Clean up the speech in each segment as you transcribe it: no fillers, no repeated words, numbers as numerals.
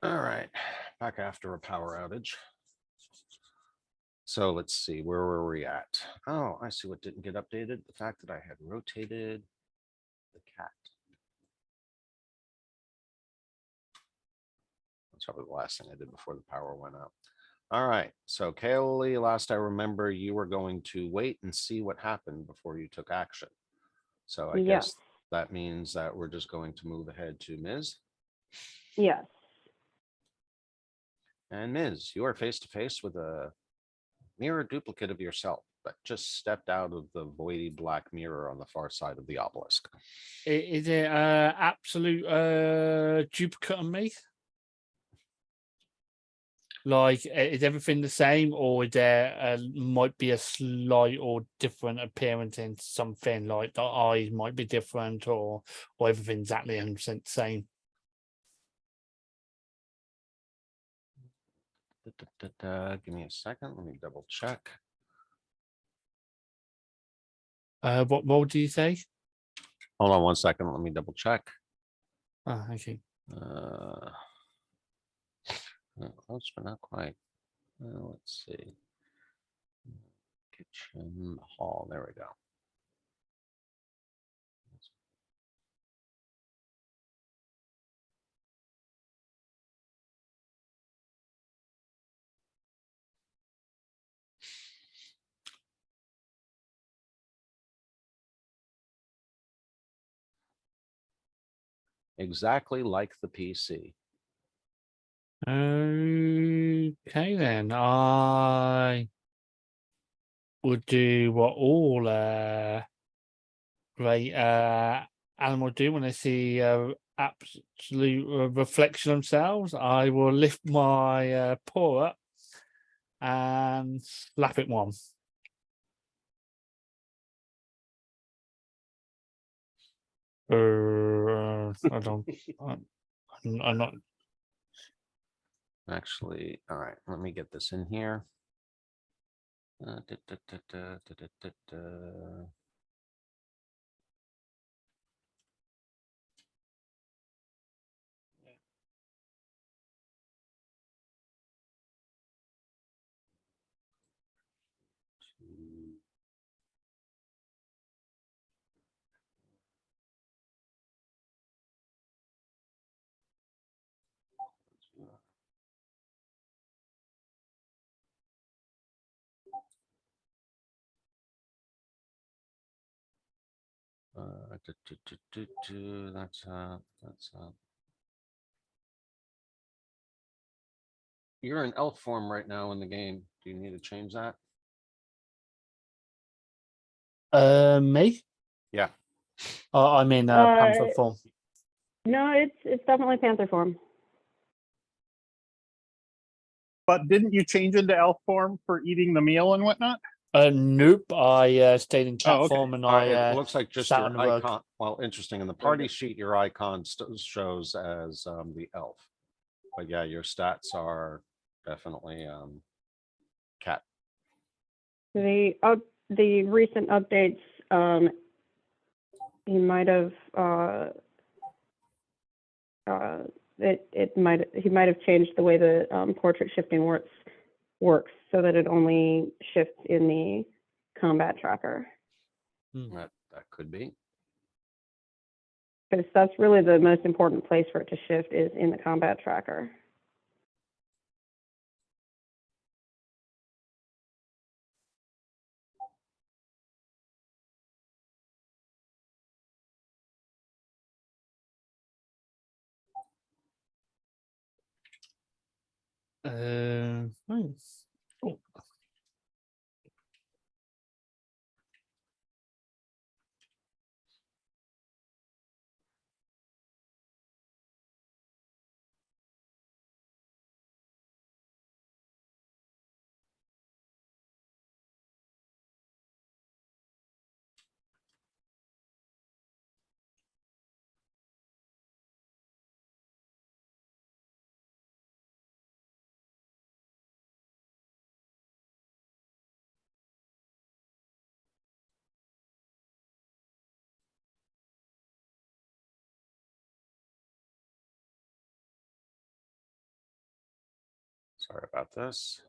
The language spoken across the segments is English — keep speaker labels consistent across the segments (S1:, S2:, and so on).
S1: All right, back after a power outage. So let's see, where were we at? Oh, I see what didn't get updated. The fact that I had rotated the cat. That's probably the last thing I did before the power went out. All right, so Kaoli, last I remember, you were going to wait and see what happened before you took action. So I
S2: Yes.
S1: guess that means that we're just going to move ahead to Ms.
S2: Yes.
S1: And Ms., you are face to face with a mirror duplicate of yourself, but just stepped out of the voidy black mirror on the far side of the obelisk.
S3: Is it absolute duplicate of me? Like, is everything the same, or is there might be a slight or different appearance in something? Like the eyes might be different, or everything's exactly 100% the same.
S1: Give me a second. Let me double check.
S3: What role do you say?
S1: Hold on one second. Let me double check.
S3: Oh, okay.
S1: Close, but not quite. Let's see. Kitchen hall. There we go. Exactly like the PC.
S3: Okay, then I would do what all great animals do when they see absolute reflection themselves. I will lift my paw up and slap it once. I don't. I'm not.
S1: Actually, all right. Let me get this in here. That's you're in elf form right now in the game. Do you need to change that?
S3: Me?
S1: Yeah.
S3: I'm in panther form.
S2: No, it's definitely panther form.
S4: But didn't you change into elf form for eating the meal and whatnot?
S3: Nope. I stayed in cat
S4: okay.
S3: form, and
S1: It looks like just
S3: sat on
S1: your
S3: the rug.
S1: icon. Well, interesting. In the party sheet, your icon shows as the elf. But yeah, your stats are definitely cat.
S2: The recent updates, he might have he might have changed the way the portrait shifting works so that it only shifts in the combat tracker.
S1: That could be.
S2: Because that's really the most important place for it to shift is in the combat tracker.
S3: Nice. Oh.
S1: Sorry about this.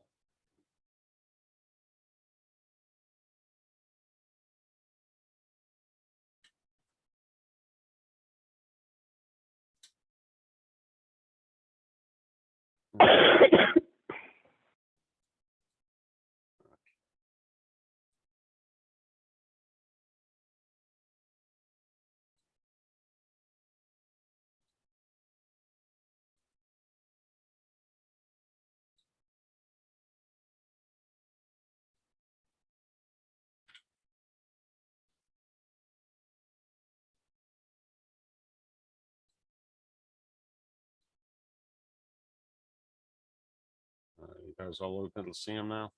S1: You guys all able to see him now?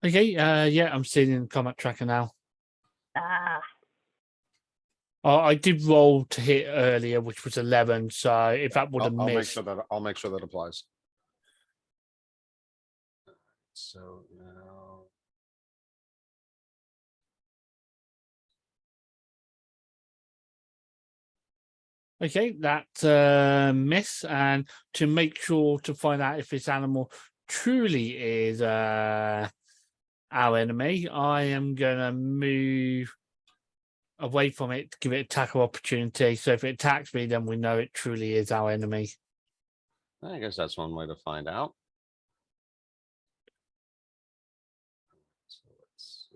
S3: Okay, yeah, I'm seeing in the combat tracker now.
S2: Ah,
S3: I did roll to hit earlier, which was 11. So if that would have
S1: I'll make
S3: missed,
S1: sure that applies. So now.
S3: okay, that miss. And to make sure to find out if this animal truly is our enemy, I am gonna move away from it to give it attacker opportunity. So if it attacks me, then we know it truly is our enemy.
S1: I guess that's one way to find out. So let's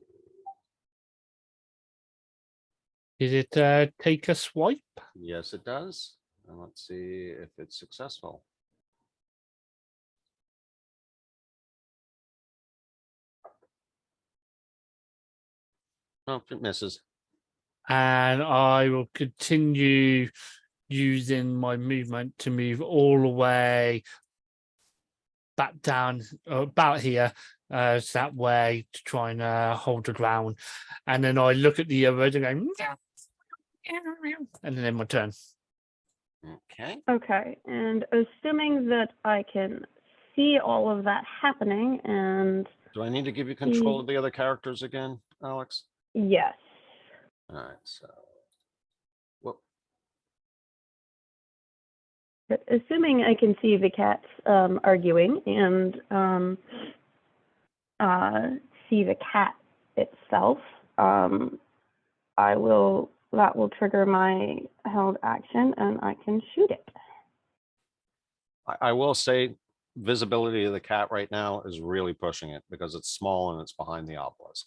S1: see.
S3: Did it take a swipe?
S1: Yes, it does. And let's see if it's successful. Oh, it misses.
S3: And I will continue using my movement to move all the way back down about here, so that way to try and hold the ground. And then I look at the other and go, and then end my turn.
S1: Okay.
S2: okay. And assuming that I can see all of that happening, and
S1: Do I need to give you control of the other characters again, Alex?
S2: yes.
S1: All right. So. Well,
S2: But assuming I can see the cats arguing and see the cat itself, that will trigger my held action and I can shoot it.
S1: I will say visibility of the cat right now is really pushing it because it's small and it's behind the obelisk.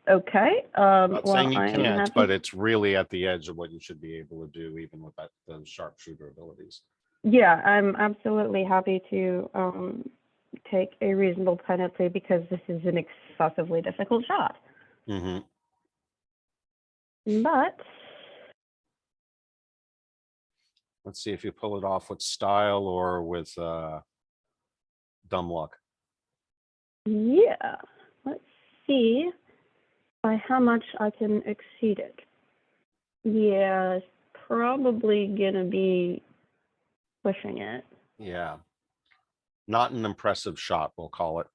S2: Okay.
S1: Not saying you
S2: I am
S1: can't,
S2: happy.
S1: but it's really at the edge of what you should be able to do, even with those sharpshooter abilities.
S2: Yeah, I'm absolutely happy to take a reasonable penalty because this is an excessively difficult shot.
S1: Mm-hmm.
S2: But
S1: Let's see if you pull it off with style or with dumb luck.
S2: yeah, let's see by how much I can exceed it. Yeah, it's probably gonna be pushing it.
S1: Yeah. Not an impressive shot, we'll call it.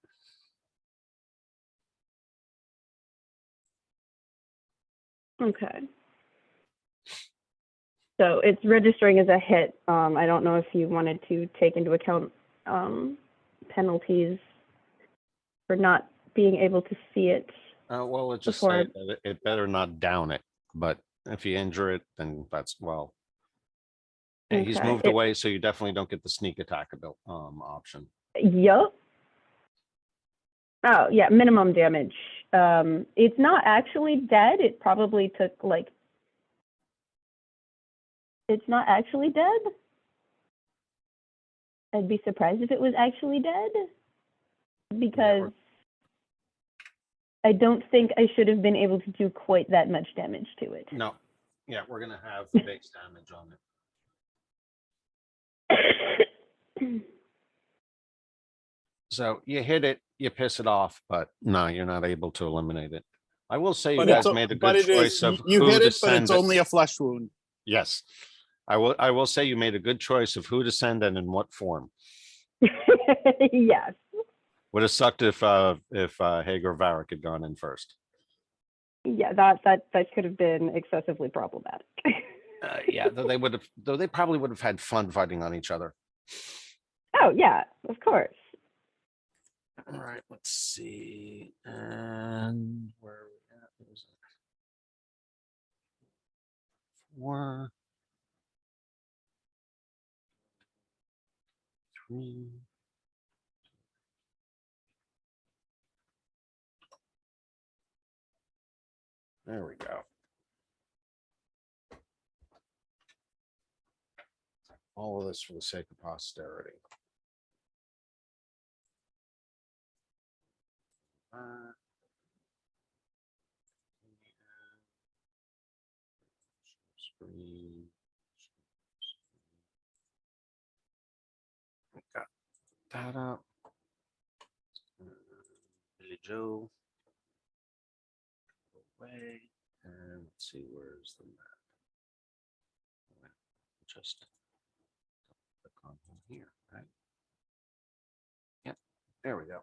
S2: Okay. So it's registering as a hit. I don't know if you wanted to take into account penalties for not being able to see it.
S1: Well, it just
S2: Before-
S1: say that it better not down it, but if you injure it, then that's well. Yeah, he's
S2: Okay,
S1: moved
S2: it-
S1: away, so you definitely don't get the sneak attack option.
S2: Yup. Oh, yeah, minimum damage. It's not actually dead. It probably took like. It's not actually dead. I'd be surprised if it was actually dead. Because I don't think I should have been able to do quite that much damage to it.
S1: No. Yeah, we're gonna have the base damage on it. So you hit it, you piss it off, but no, you're not able to eliminate it. I will say you
S4: But
S1: guys
S4: it's
S1: made a
S4: but
S1: good
S4: it
S1: choice
S4: is
S1: of
S4: you
S1: who
S4: hit
S1: to
S4: it, but
S1: send
S4: it's only a flesh wound.
S1: Yes. I will say you made a good choice of who to send and in what form.
S2: Yes.
S1: Would have sucked if Hager Varric had gone in first.
S2: Yeah, that could have been excessively problematic.
S1: Yeah, though they probably would have had fun fighting on each other.
S2: Oh yeah, of course.
S1: All right, let's see. And where are we at? What was it? 4, 3. There we go. All of this for the sake of posterity. Screen. Got that up. Billy Joe. Away. And let's see, where's the map? Just click on here, right? Yep, there we go.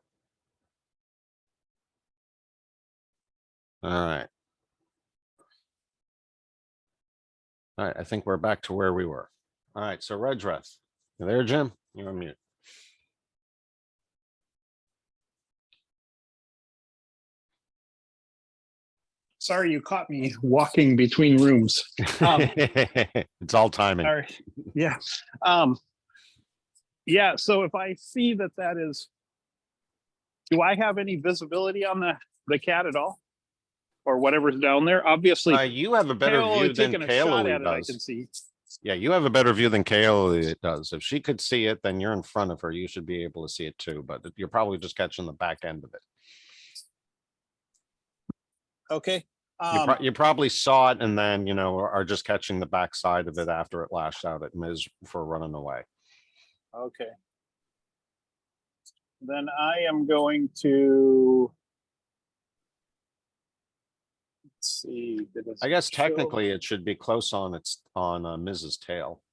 S1: All right. All right, I think we're back to where we were. All right, so Red Dress. You there, Jim? You're on mute.
S4: Sorry, you caught me walking between rooms.
S1: It's all timing.
S4: All right. Yeah. Yeah. So if I see that that is, do I have any visibility on the cat at all, or whatever's down there? Obviously,
S1: You have a better
S4: Kale
S1: view than
S4: taking a shot
S1: Kayla
S4: at it. I
S1: does.
S4: can see.
S1: Yeah, you have a better view than Kayla does. If she could see it, then you're in front of her. You should be able to see it too, but you're probably just catching the back end of it.
S4: Okay.
S1: You probably saw it and then, are just catching the backside of it after it lashed out at Miz for running away.
S4: Okay. Then I am going to. Let's see.
S1: I guess technically it should be close on Mrs. tail.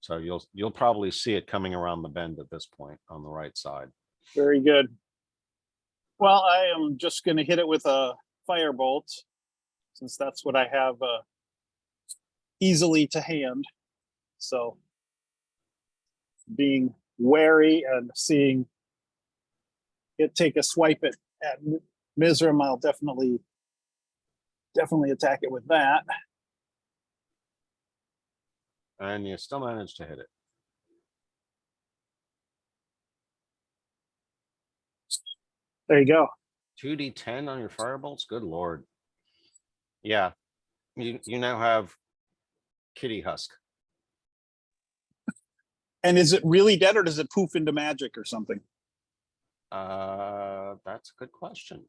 S1: So you'll probably see it coming around the bend at this point on the right side.
S4: Very good. Well, I am just going to hit it with a firebolt, since that's what I have easily to hand. So being wary and seeing it take a swipe at Mizram, I'll definitely attack it with that.
S1: And you still managed to hit it.
S4: There you go.
S1: 2d10 on your firebolts. Good Lord. Yeah. You now have Kitty Husk.
S4: And is it really dead, or does it poof into magic or something?
S1: That's a good question.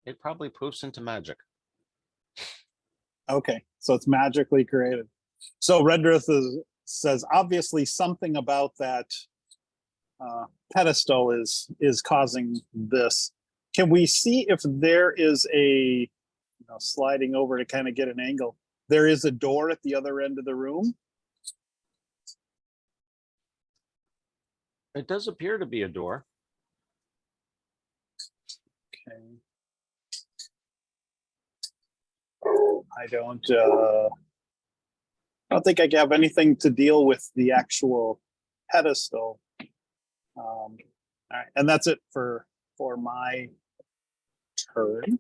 S1: It probably poofs into magic.
S4: Okay, so it's magically created. So Redrith says obviously something about that pedestal is causing this. Can we see if there is a sliding over to kind of get an angle? There is a door at the other end of the room.
S1: It does appear to be a door.
S4: Okay. I don't think I have anything to deal with the actual pedestal. All right, and that's it for my turn.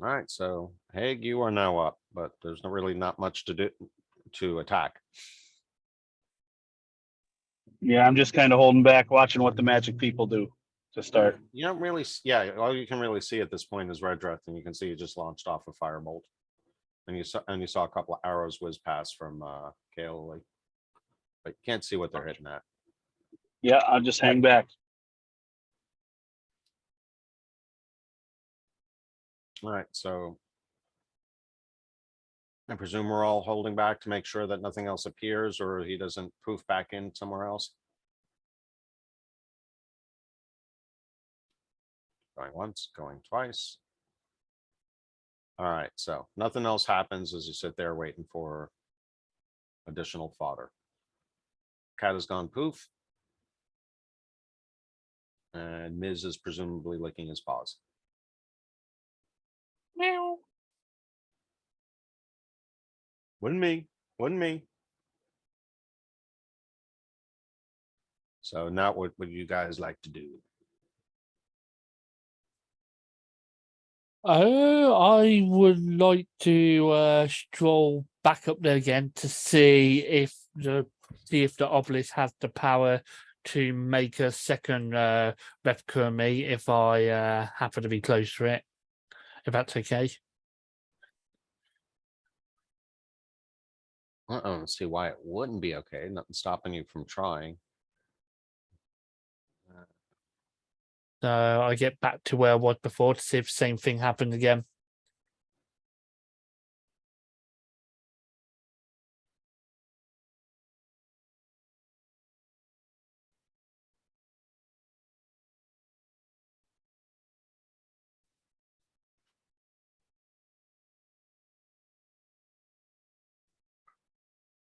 S1: All right, so Haig, you are now up, but there's really not much to do to attack.
S5: Yeah, I'm just kind of holding back, watching what the magic people do to start.
S1: You don't really, yeah. All you can really see at this point is Redrith, and you can see you just launched off a firebolt, and you saw a couple of arrows whiz past from Kale, but you can't see what they're hitting at.
S5: Yeah, I'll just hang back.
S1: All right, so I presume we're all holding back to make sure that nothing else appears or he doesn't poof back in somewhere else. Going once, going twice. All right, so nothing else happens as you sit there waiting for additional fodder. Cat has gone poof. And Miz is presumably licking his paws. Wouldn't me, wouldn't me. So now what would you guys like to do?
S3: Oh, I would like to stroll back up there again to see if the obelisk has the power to make a second replica of me if I happen to be close to it. If that's okay.
S1: I don't see why it wouldn't be okay. Nothing stopping you from trying.
S3: So I get back to where I was before to see if the same thing happened again.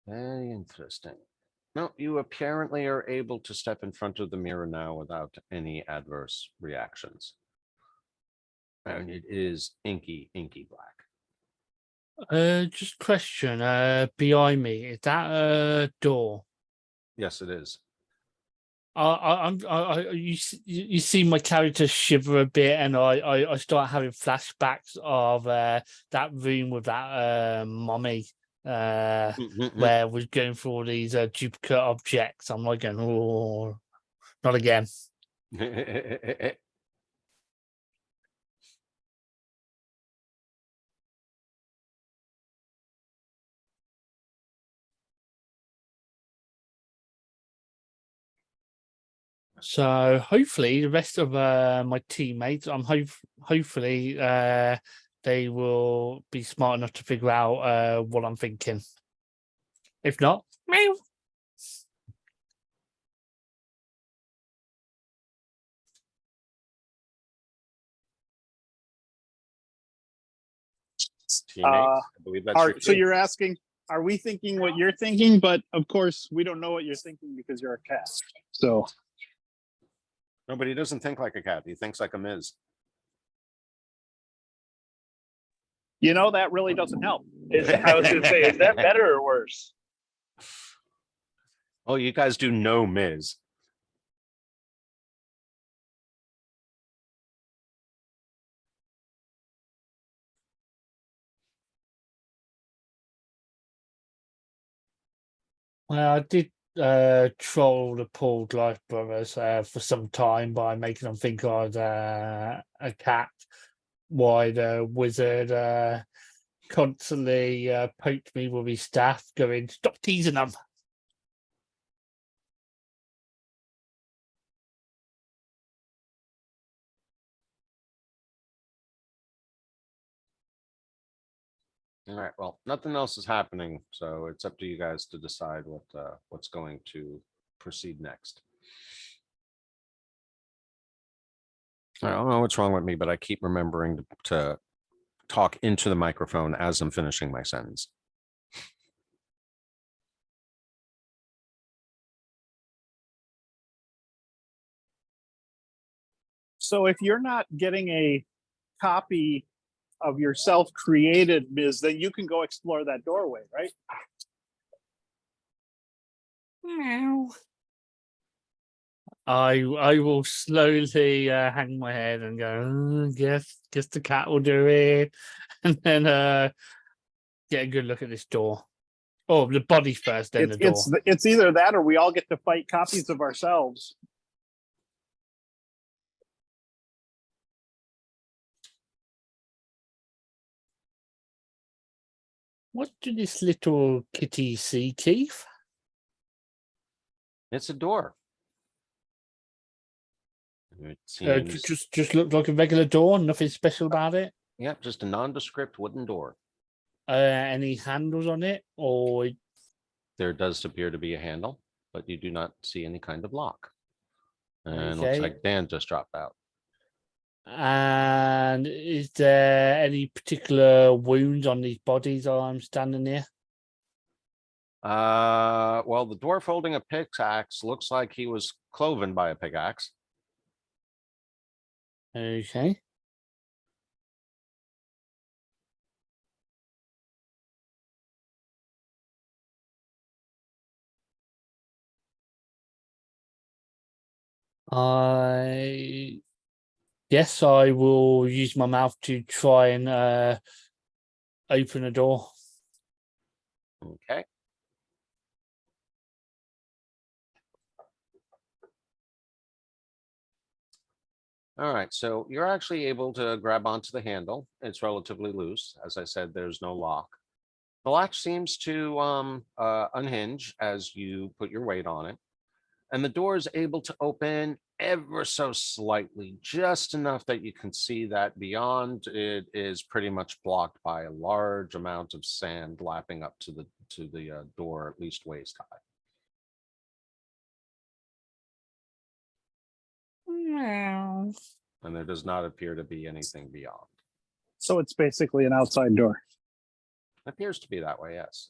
S1: Very interesting. No, you apparently are able to step in front of the mirror now without any adverse reactions. And it is inky black.
S3: Just question. Behind me, is that a door?
S1: Yes, it is.
S3: You see my character shiver a bit, and I start having flashbacks of that room with that mommy where we're going through all these duplicate objects. I'm like going, oh, not again. So hopefully the rest of my teammates, hopefully they will be smart enough to figure out what I'm thinking. If not, meow.
S1: Teammates, I believe that's your
S4: So
S1: cue.
S4: you're asking, are we thinking what you're thinking? But of course, we don't know what you're thinking because you're a cat. So
S1: No, but he doesn't think like a cat. He thinks like a Miz.
S4: that really doesn't help.
S5: I was gonna say, is that better or worse?
S1: Oh, you guys do no Miz.
S3: Well, I did troll the Paul Life brothers for some time by making them think I was a cat. Why the wizard constantly poked me with his staff, going, "Stop teasing them."
S1: All right. Well, nothing else is happening, so it's up to you guys to decide what's going to proceed next. I don't know what's wrong with me, but I keep remembering to talk into the microphone as I'm finishing my sentence.
S4: So if you're not getting a copy of your self-created Ms., then you can go explore that doorway, right?
S3: Meow. I will slowly hang my head and go, guess the cat will do it, and then get a good look at this door. Oh, the body first, then the door.
S4: It's either that or we all get to fight copies of ourselves.
S3: What did this little kitty see, Keith?
S1: It's a door. It seems,
S3: Just looked like a regular door, nothing special about it.
S1: yeah, just a nondescript wooden door.
S3: Any handles on it, or
S1: There does appear to be a handle, but you do not see any kind of lock. And looks
S3: Okay.
S1: like Dan just dropped out.
S3: and is there any particular wounds on these bodies while I'm standing here?
S1: Well, the dwarf holding a pickaxe looks like he was cloven by a pickaxe.
S3: Okay. Yes, I will use my mouth to try and open a door.
S1: Okay. All right, so you're actually able to grab onto the handle. It's relatively loose. As I said, there's no lock. The latch seems to unhinge as you put your weight on it. And the door is able to open ever so slightly, just enough that you can see that beyond it is pretty much blocked by a large amount of sand lapping up to the door, at least waist high.
S3: Meow.
S1: And there does not appear to be anything beyond.
S4: So it's basically an outside door.
S1: Appears to be that way, yes.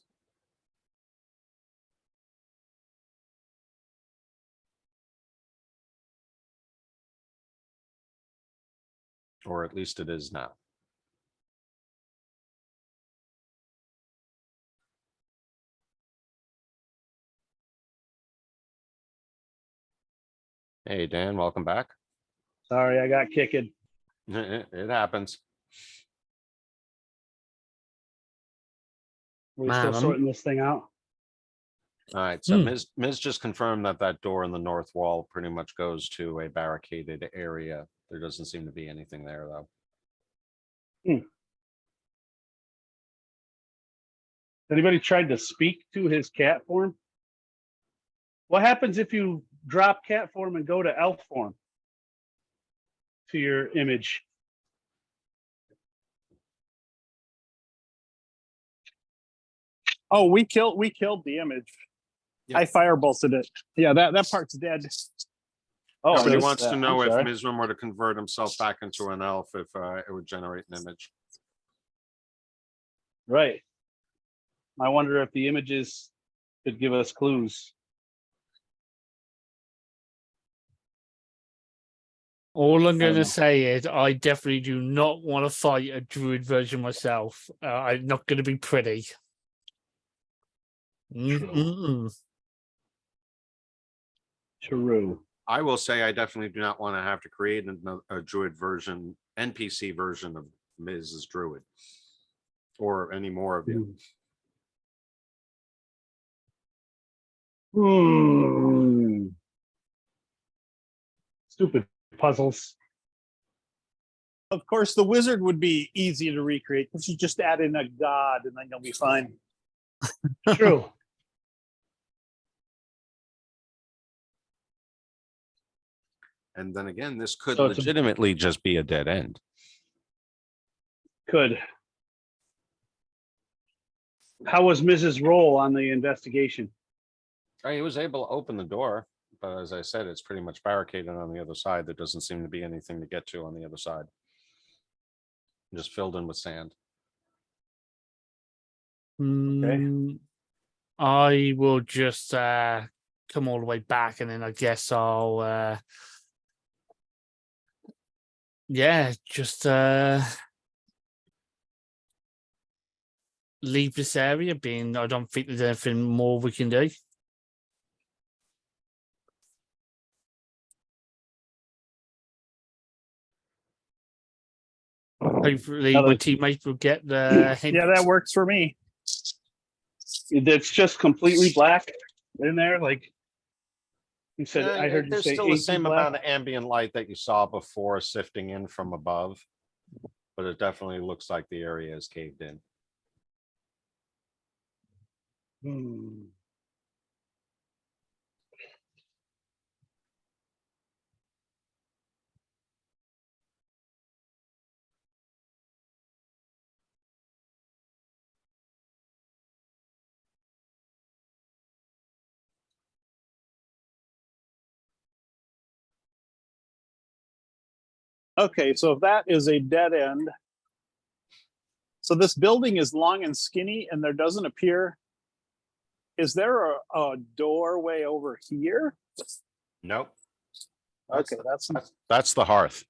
S1: Or at least it is now. Hey, Dan, welcome back.
S5: Sorry, I got kicked.
S1: It happens.
S5: We're still
S3: Man,
S5: sorting this thing out.
S1: All right, so
S3: Hmm.
S1: Ms. just confirmed that that door in the north wall pretty much goes to a barricaded area. There doesn't seem to be anything there, though.
S5: Anybody tried to speak to his cat form? What happens if you drop cat form and go to elf form to your image?
S4: Oh, we killed the image.
S1: Yep.
S4: I firebolted it. Yeah, that part's dead.
S5: Oh, I
S1: Nobody
S5: missed
S1: wants to
S5: that.
S1: know
S5: I'm
S1: if
S5: sorry.
S1: Mizram were to convert himself back into an elf, if it would generate an image.
S5: Right. I wonder if the images could give us clues.
S3: All I'm
S5: I
S3: going
S5: don't
S3: to
S5: know.
S3: say is I definitely do not want to fight a druid version myself. I'm not going to be pretty. Mm-mm-mm.
S5: True.
S1: I will say I definitely do not want to have to create a druid version, NPC version of Mrs. Druid. Or any more of you.
S5: Hmm. Stupid puzzles.
S4: Of course, the wizard would be easy to recreate because you just add in a god and then you'll be fine.
S5: True.
S1: And then again, this could
S5: So it's a-
S1: legitimately just be a dead end.
S5: Could. How was Mrs. Roll on the investigation?
S1: He was able to open the door, but as I said, it's pretty much barricaded on the other side. There doesn't seem to be anything to get to on the other side. Just filled in with sand.
S3: Mm, I will just come all the way back, and then I guess I'll yeah, just leave this area. Being I don't think there's anything more we can do. Hopefully,
S5: Now
S3: my
S5: that-
S3: teammates will get the hint.
S4: Yeah, that works for me.
S5: It's just completely black in there, like you said. I heard you
S1: There's
S5: say
S1: still the
S5: 18
S1: same
S5: black.
S1: amount of ambient light that you saw before sifting in from above, but it definitely looks like the area is caved in.
S5: Hmm.
S4: Okay, so if that is a dead end. So this building is long and skinny and there doesn't appear. Is there a doorway over here?
S1: Nope.
S4: Okay,
S1: That's the hearth.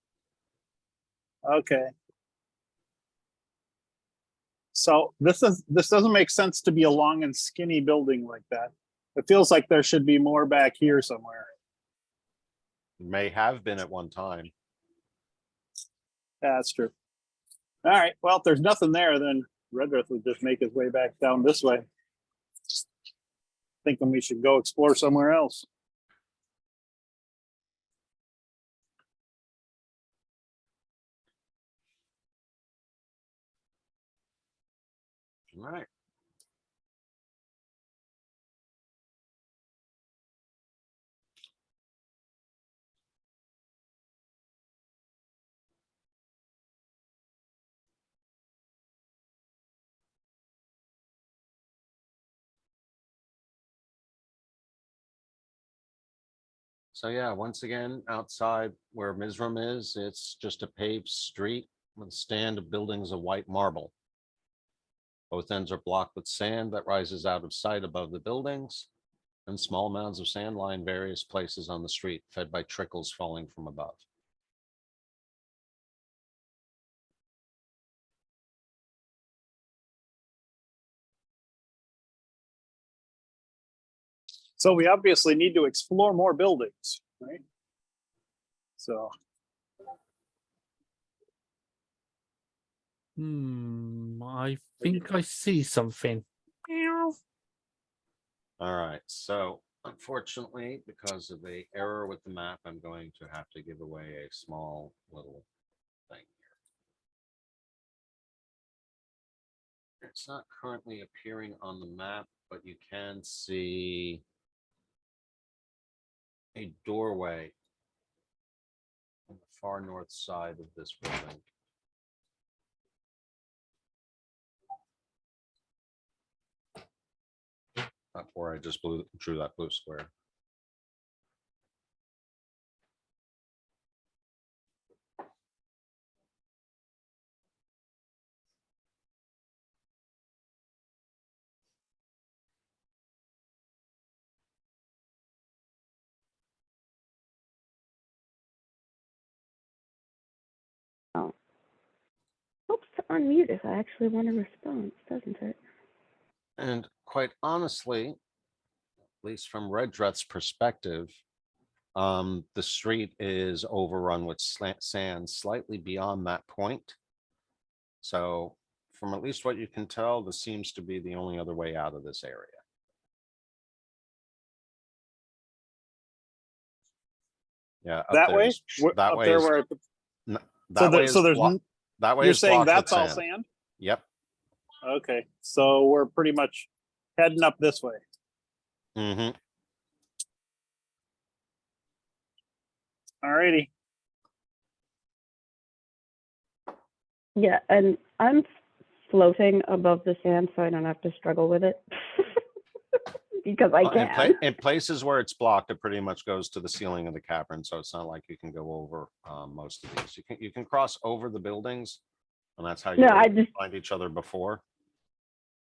S4: okay. So this doesn't make sense to be a long and skinny building like that. It feels like there should be more back here somewhere.
S1: May have been at one time.
S4: That's true. All right, well, if there's nothing there, then Redruth would just make his way back down this way. Thinking we should go explore somewhere else.
S1: All right. So yeah, once again, outside where Mizram is, it's just a paved street with a stand of buildings of white marble. Both ends are blocked with sand that rises out of sight above the buildings, and small mounds of sand line various places on the street, fed by trickles falling from above.
S4: So we obviously need to explore more buildings, right? So
S3: I think I see something. Meow.
S1: All right, so unfortunately, because of the error with the map, I'm going to have to give away a small little thing here. It's not currently appearing on the map, but you can see a doorway on the far north side of this building. Up where I just drew that blue square.
S2: Oh. Helps to unmute if I actually want a response, doesn't it?
S1: And quite honestly, at least from Redruth's perspective, the street is overrun with sand slightly beyond that point. So from at least what you can tell, this seems to be the only other way out of this area. Yeah, up
S4: that
S1: there
S4: way,
S1: is- that
S4: up
S1: way
S4: there
S1: is-
S4: where,
S1: n-
S4: so,
S1: that way
S4: so
S1: is
S4: there's,
S1: that way
S4: you're
S1: is
S4: saying
S1: blocked with
S4: that's all sand?
S1: Yep.
S4: Okay, so we're pretty much heading up this way.
S1: Mm-hmm.
S4: All righty.
S2: Yeah, and I'm floating above the sand, so I don't have to struggle with it. Because I can.
S1: In places where it's blocked, it pretty much goes to the ceiling of the cavern, so it's not like you can go over most of these. You can cross over the buildings, and that's how you
S2: No,
S1: were
S2: I
S1: able to
S2: just
S1: find each other before.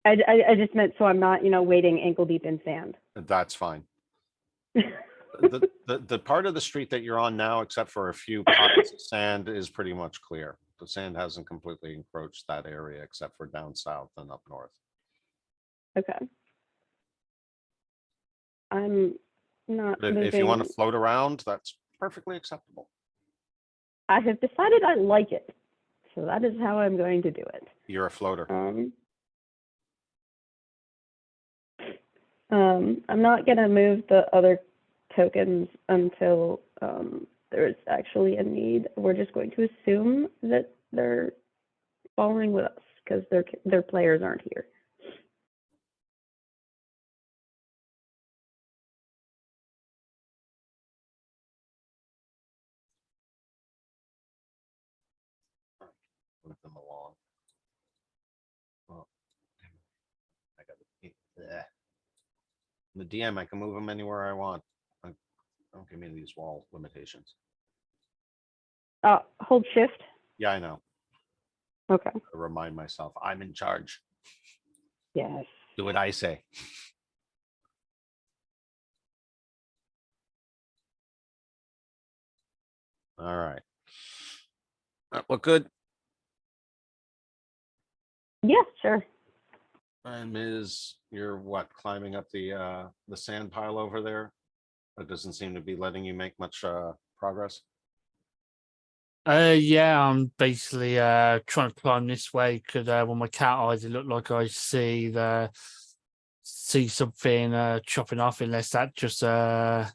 S2: I just meant so I'm not, wading ankle deep in sand.
S1: That's fine. The part of the street that you're on now, except for a few pockets of sand, is pretty much clear. The sand hasn't completely encroached that area except for down south and up north.
S2: Okay. I'm not
S1: But if you want to
S2: moving.
S1: float around, that's perfectly acceptable.
S2: I have decided I like it, so that is how I'm going to do it.
S1: You're a floater.
S2: I'm not gonna move the other tokens until there's actually a need. We're just going to assume that they're following with us because their players aren't here.
S1: Move them along. Well, I got the DM. I can move them anywhere I want. Don't give me these wall limitations.
S2: Hold shift.
S1: Yeah, I know.
S2: Okay.
S1: I remind myself I'm in charge.
S2: Yes.
S1: Do what I say. All right. That look good.
S2: Yeah, sure.
S1: And Ms., you're what, climbing up the sand pile over there? It doesn't seem to be letting you make much progress?
S3: Yeah, I'm basically trying to climb this way because with my cat eyes, it look like I see something chopping off. Unless that just look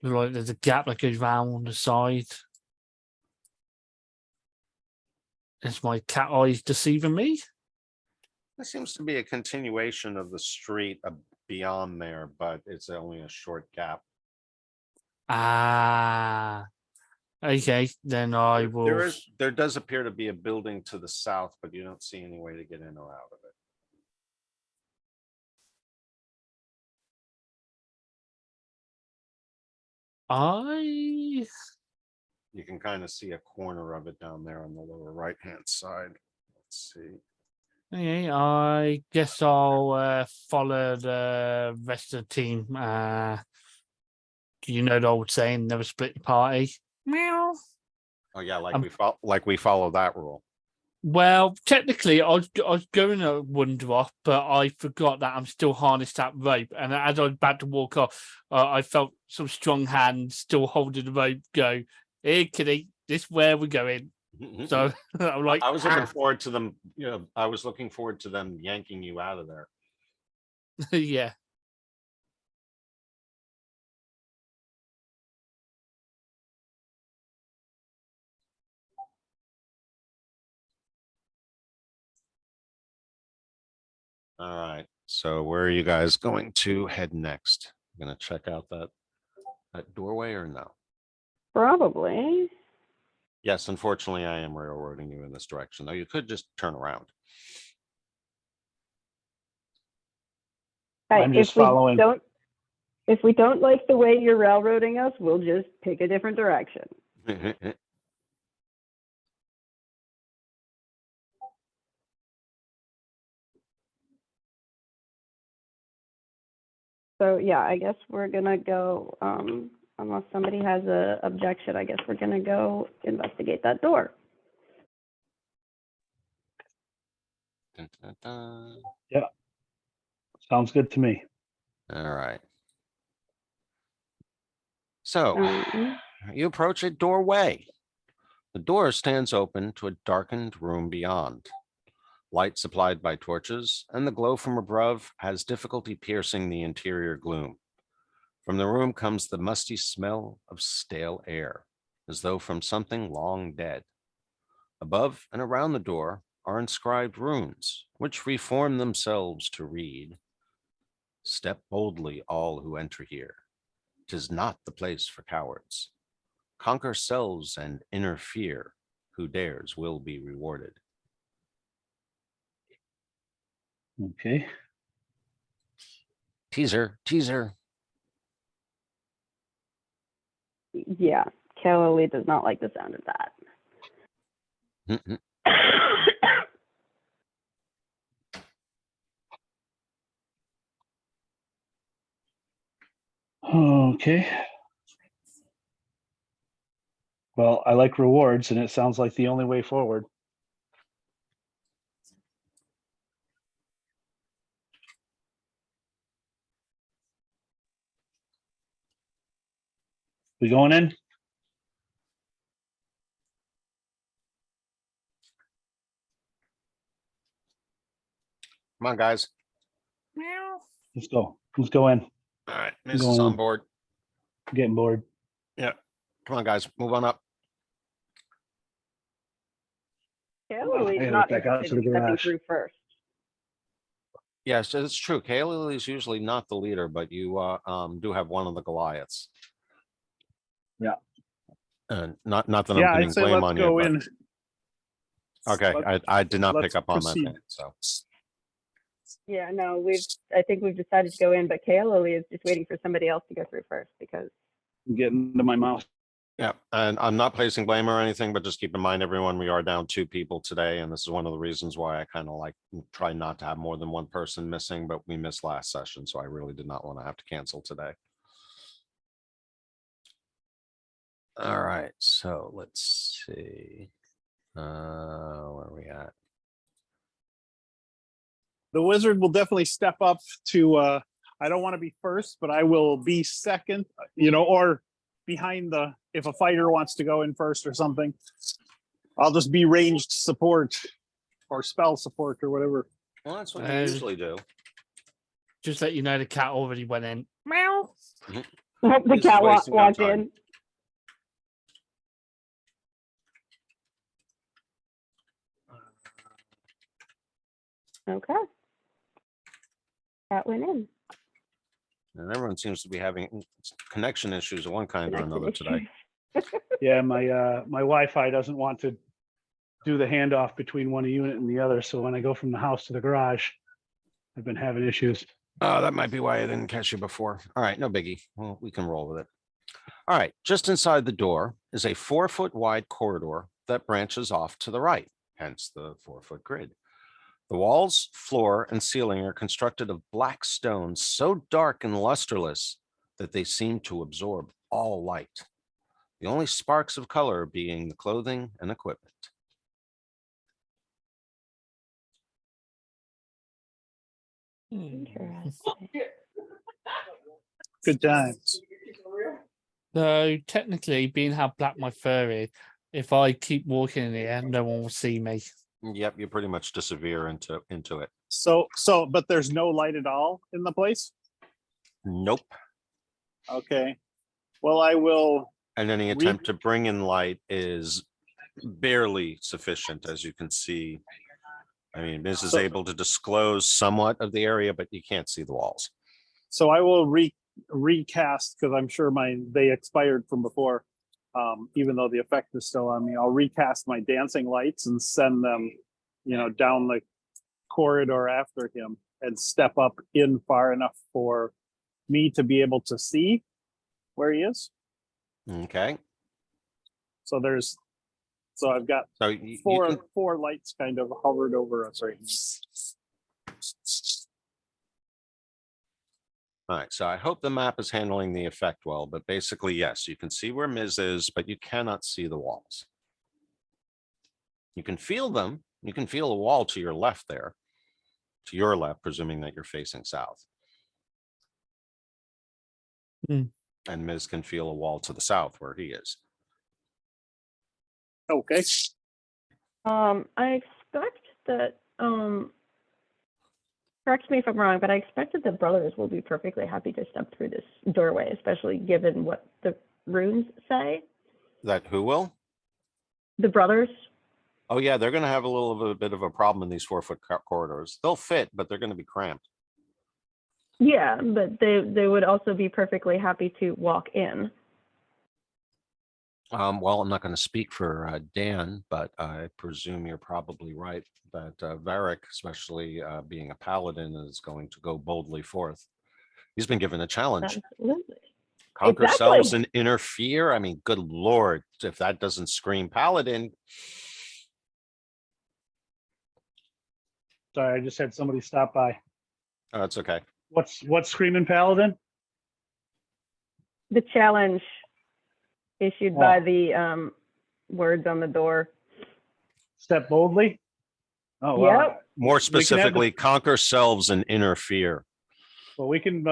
S3: like there's a gap that goes round on the side. Is my cat eyes deceiving me?
S1: There seems to be a continuation of the street beyond there, but it's only a short gap.
S3: Ah, okay. Then I will.
S1: There does appear to be a building to the south, but you don't see any way to get in or out of it.
S3: I
S1: You can kind of see a corner of it down there on the lower right-hand side. Let's see.
S3: Okay, I guess I'll follow the rest of the team. You know the old saying, never split the party. Meow.
S1: Oh yeah,
S3: Um,
S1: like we follow that rule.
S3: Well, technically, I was going to wander off, but I forgot that I'm still harnessed that rope. And as I was about to walk off, I felt some strong hand still holding the rope. Go, hey, kitty, this where we're going. So I'm like,
S1: I was looking forward to them. You know, I was looking forward to them yanking you out of there.
S3: yeah.
S1: All right. So where are you guys going to head next? Gonna check out that doorway or no?
S2: Probably.
S1: Yes, unfortunately, I am railroading you in this direction, though you could just turn around.
S4: I'm just following.
S2: If we don't like the way you're railroading us, we'll just pick a different direction. So yeah, I guess we're gonna go, unless somebody has a objection, I guess we're gonna go investigate that door.
S1: Dun, dun, dun.
S5: Sounds good to me.
S1: All right. So
S2: Um,
S1: you approach a doorway. The door stands open to a darkened room beyond. Light supplied by torches, and the glow from above has difficulty piercing the interior gloom. From the room comes the musty smell of stale air, as though from something long dead. Above and around the door are inscribed runes, which reform themselves to read, "Step boldly, all who enter here. 'Tis not the place for cowards. Conquer selves and inner fear. Who dares will be rewarded."
S5: Okay.
S1: Teaser, teaser.
S2: yeah, Kelly does not like the sound of that.
S1: Mhm.
S5: Okay. Well, I like rewards, and it sounds like the only way forward. We going in?
S1: Come on, guys.
S3: Meow.
S5: Let's go. Let's go in.
S1: All right,
S5: Go
S1: Miss is on
S5: on.
S1: board.
S5: Getting bored.
S1: Yeah. Come on, guys. Move on up.
S2: Kelly's
S5: gotta
S2: not
S5: get back out
S2: interested
S5: to the
S2: in stepping
S5: garage.
S2: through first.
S1: Yes, it's true. Kayla is usually not the leader, but you do have one of the Goliaths.
S5: Yeah.
S1: And not that
S4: Yeah,
S1: I'm
S4: I'd
S1: putting
S4: say
S1: blame
S4: let's
S1: on you,
S4: go
S1: but
S4: in.
S1: okay, I did not
S4: Let's
S1: pick up on that
S4: proceed.
S1: thing. So
S2: Yeah, no, I think we've decided to go in, but Kayla is just waiting for somebody else to go through first because
S5: I'm getting into my mouth.
S1: yeah, and I'm not placing blame or anything, but just keep in mind, everyone, we are down 2 people today, and this is one of the reasons why I kind of like try not to have more than one person missing, but we missed last session, so I really did not want to have to cancel today. All right, so let's see. Where are we at?
S4: The wizard will definitely step up to, I don't want to be first, but I will be second, or behind if a fighter wants to go in first or something. I'll just be ranged support or spell support or whatever.
S1: Well, that's what you
S3: Uh,
S1: usually do.
S3: Just let you know the cat already went in. Meow.
S2: The
S1: This is
S2: cat
S1: wasting our
S2: walked
S1: time.
S2: in. Okay. Cat went in.
S1: And everyone seems to be having connection issues of one kind or
S2: Connection
S1: another today.
S2: issues.
S5: Yeah, my Wi-Fi doesn't want to do the handoff between one unit and the other. So when I go from the house to the garage, I've been having issues.
S1: Oh, that might be why I didn't catch you before. All right, no biggie. Well, we can roll with it. All right, just inside the door is a 4-foot wide corridor that branches off to the right, hence the 4-foot grid. The walls, floor, and ceiling are constructed of black stones so dark and lusterless that they seem to absorb all light. The only sparks of color being the clothing and equipment.
S2: Interesting.
S4: Good times.
S3: So technically, being how black my fur is, if I keep walking in here, no one will see me.
S1: Yep, you pretty much disappear into it.
S4: So, but there's no light at all in the place?
S1: Nope.
S4: Okay. Well, I will,
S1: And any attempt to bring in light is barely sufficient, as you can see. I mean, this is able to disclose somewhat of the area, but you can't see the walls.
S4: so I will recast, because I'm sure they expired from before. Even though the effect is still on me, I'll recast my dancing lights and send them, down the corridor after him and step up in far enough for me to be able to see where he is.
S1: Okay,
S4: So I've got
S1: so you
S4: four
S1: can-
S4: lights kind of hovered over us right now.
S1: all right, so I hope the map is handling the effect well, but basically, yes, you can see where Miz is, but you cannot see the walls. You can feel them. You can feel a wall to your left there. To your left, presuming that you're facing south.
S3: Hmm.
S1: And Miz can feel a wall to the south where he is.
S4: Okay.
S2: I expect that, correct me if I'm wrong, but I expect that the brothers will be perfectly happy to step through this doorway, especially given what the runes say.
S1: That who will?
S2: The brothers.
S1: Oh yeah, they're gonna have a little bit of a problem in these 4-foot corridors. They'll fit, but they're gonna be cramped.
S2: Yeah, but they would also be perfectly happy to walk in.
S1: Well, I'm not gonna speak for Dan, but I presume you're probably right that Varric, especially being a paladin, is going to go boldly forth. He's been given a challenge.
S2: Absolutely.
S1: Conquer
S2: Exactly.
S1: selves and interfere. I mean, good Lord, if that doesn't scream paladin.
S5: Sorry, I just had somebody stop by.
S1: Oh, that's okay.
S5: What's screaming paladin?
S2: The challenge issued
S5: Oh.
S2: by the words on the door.
S5: Step boldly. Oh, wow.
S2: Yep.
S1: More
S5: We can have the-
S1: specifically, conquer selves and interfere.
S5: Well, we can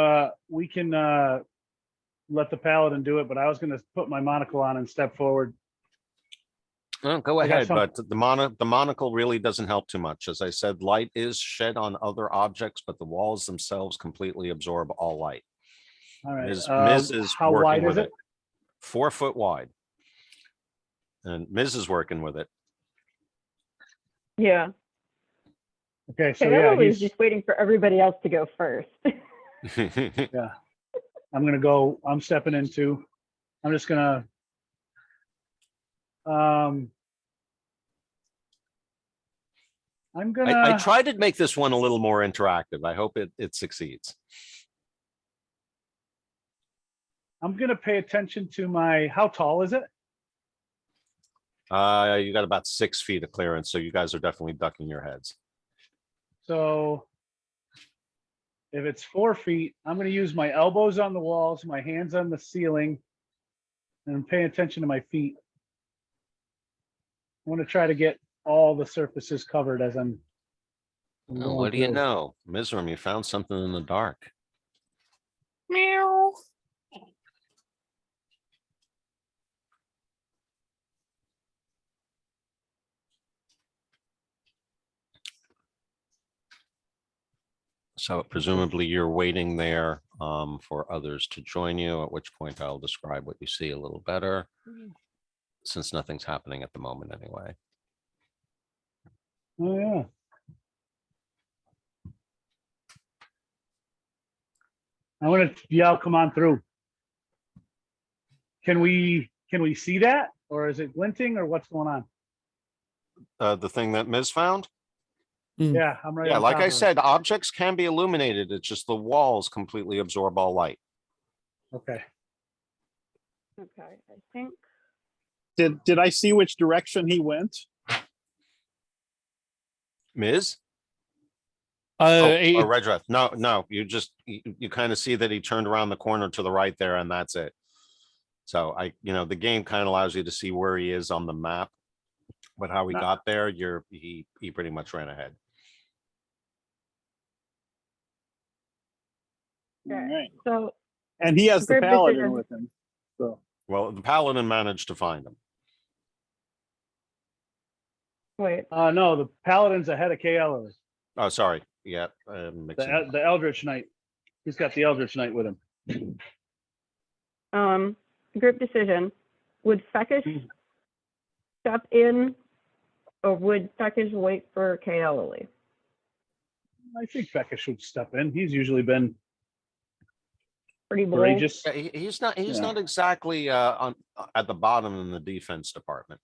S5: let the paladin do it, but I was going to put my monocle on and step forward.
S1: Well, go
S5: I got
S1: ahead,
S5: some-
S1: but the monocle really doesn't help too much. As I said, light is shed on other objects, but the walls themselves completely absorb all light.
S5: All right.
S1: Miz is
S5: how
S1: working
S5: wide
S1: with
S5: is
S1: it. 4 foot wide. And Miz is working with it.
S2: Yeah.
S5: Okay, so
S2: Okay,
S5: yeah,
S2: everybody's just waiting for everybody else to go first.
S5: I'm stepping into. I'm just gonna. I'm gonna.
S1: I tried to make this one a little more interactive. I hope it succeeds.
S5: I'm gonna pay attention to my. How tall is it?
S1: You got about 6 feet of clearance, so you guys are definitely ducking your heads.
S5: So if it's 4 feet, I'm going to use my elbows on the walls, my hands on the ceiling, and I'm paying attention to my feet. I want to try to get all the surfaces covered as I'm.
S1: Oh, what do you
S5: going through.
S1: know? Mizram, you found something in the dark.
S3: Meow.
S1: So presumably you're waiting there for others to join you, at which point I'll describe what you see a little better. Since nothing's happening at the moment anyway.
S5: Oh, yeah. I'm gonna yell, come on through. Can we see that? Or is it glinting or what's going on?
S1: The thing that Ms. found?
S5: Yeah, I'm right.
S1: Yeah,
S5: on
S1: like
S5: top
S1: I
S5: of it.
S1: said, objects can be illuminated. It's just the walls completely absorb all light.
S5: Okay.
S2: Okay, I think.
S4: Did I see which direction he went?
S1: Ms.?
S3: Oh,
S1: Or Redreth. No, you kind of see that he turned around the corner to the right there and that's it. So the game kind of allows you to see where he is on the map, but how he
S4: Nah.
S1: got there, he pretty much ran ahead.
S2: Okay,
S4: Alright.
S2: so
S4: And he has the
S2: Group
S4: paladin
S2: decision.
S4: with him. So
S1: Well, the paladin managed to find him.
S2: wait,
S5: No, the paladin's ahead of KL.
S1: Oh, sorry. Yeah. Mixing.
S5: The Eldritch Knight. He's got the Eldritch Knight with him.
S2: group decision. Would Fekish step in, or would Fekish wait for Kaelali?
S5: I think Becca should step in. He's usually been
S2: Pretty bold.
S5: courageous.
S1: Yeah, he's not
S5: Yeah.
S1: exactly at the bottom in the defense department.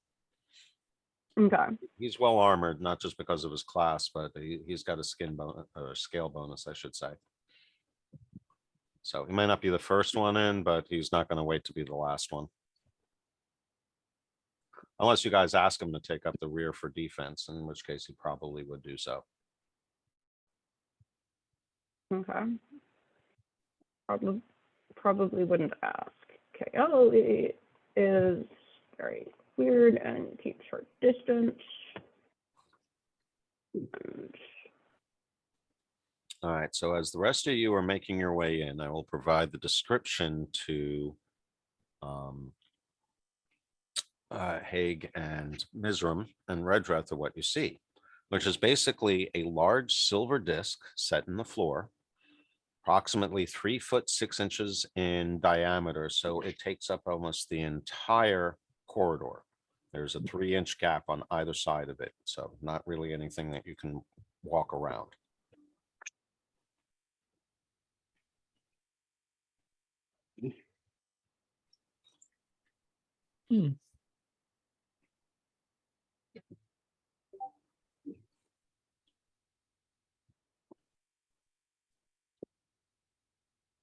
S2: Okay.
S1: He's well armored, not just because of his class, but he's got a scale bonus, I should say. So he might not be the first one in, but he's not going to wait to be the last one. Unless you guys ask him to take up the rear for defense, in which case he probably would do so.
S2: Okay. Probably wouldn't ask. Kaelali is very weird and keeps short distance. And
S1: All right, so as the rest of you are making your way in, I will provide the description to Haig and Mizram and Redreth of what you see, which is basically a large silver disc set in the floor, approximately 3'6" in diameter. So it takes up almost the entire corridor. There's a 3-inch gap on either side of it. So not really anything that you can walk around.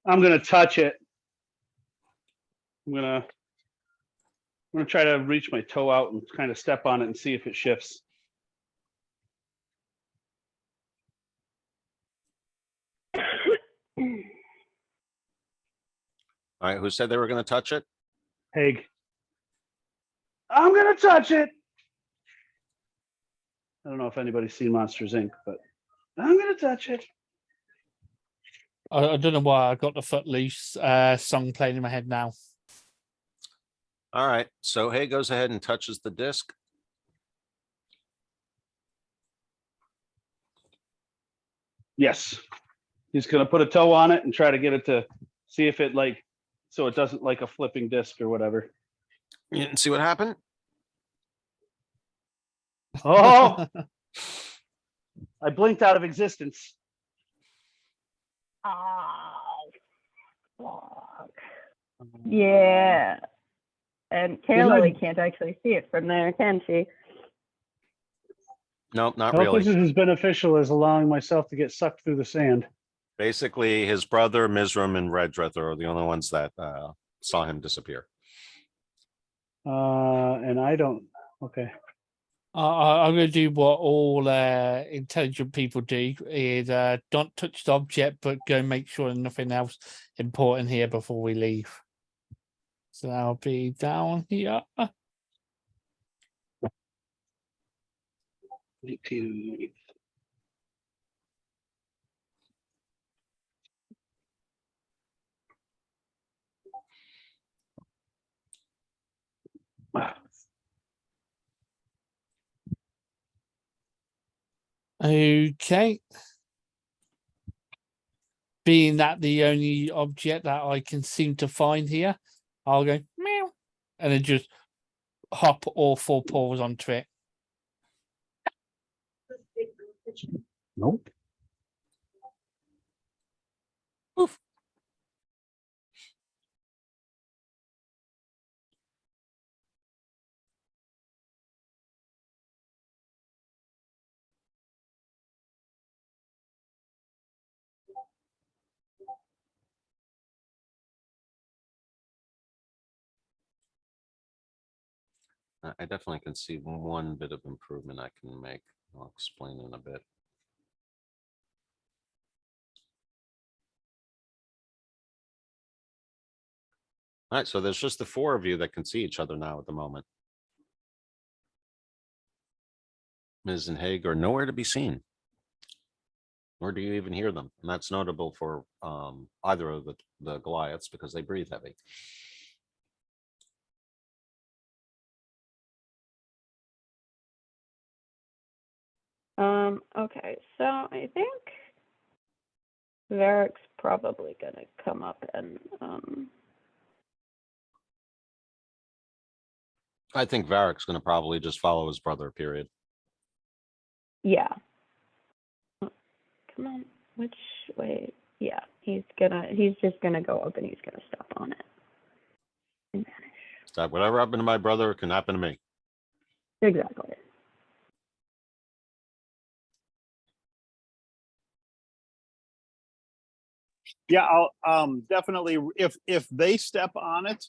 S5: I'm gonna touch it. I'm gonna try to reach my toe out and kind of step on it and see if it shifts.
S1: All right, who said they were going to touch it?
S5: Haig. I'm gonna touch it. I don't know if anybody's seen Monsters Inc., but I'm gonna touch it.
S3: I don't know why I got the Footloose song playing in my head now.
S1: All right, so Haig goes ahead and touches the disc.
S5: Yes. He's gonna put a toe on it and try to get it to see if it so it doesn't like a flipping disc or whatever.
S1: You didn't see what happened?
S5: Oh, I blinked out of existence.
S2: oh, fuck. Yeah. And Kaelali can't actually see it from there, can she?
S1: No, not
S5: I hope
S1: really.
S5: this is as beneficial as allowing myself to get sucked through the sand.
S1: Basically, his brother, Mizram, and Redreth are the only ones that saw him disappear.
S5: And I don't. Okay.
S3: I'm going to do what all intelligent people do: is don't touch the object, but go make sure there's nothing else important here before we leave. So I'll be down here.
S5: 18.
S3: Okay. being that the only object that I can seem to find here, I'll go meow and then just hop all 4 paws onto it.
S5: Nope.
S1: I definitely can see one bit of improvement I can make. I'll explain in a bit. All right, so there's just the 4 of you that can see each other now at the moment. Ms. and Haig are nowhere to be seen. Nor do you even hear them. And that's notable for either of the Goliaths because they breathe heavy.
S2: Okay, so I think Varric's probably gonna come up and
S1: I think Varric's going to probably just follow his brother, period.
S2: yeah. Oh, come on, which way? Yeah, he's just gonna go up and he's gonna step on it. And vanish.
S1: That whatever happened to my brother can happen to me.
S2: Exactly.
S4: Yeah, I'll definitely, if they step on it,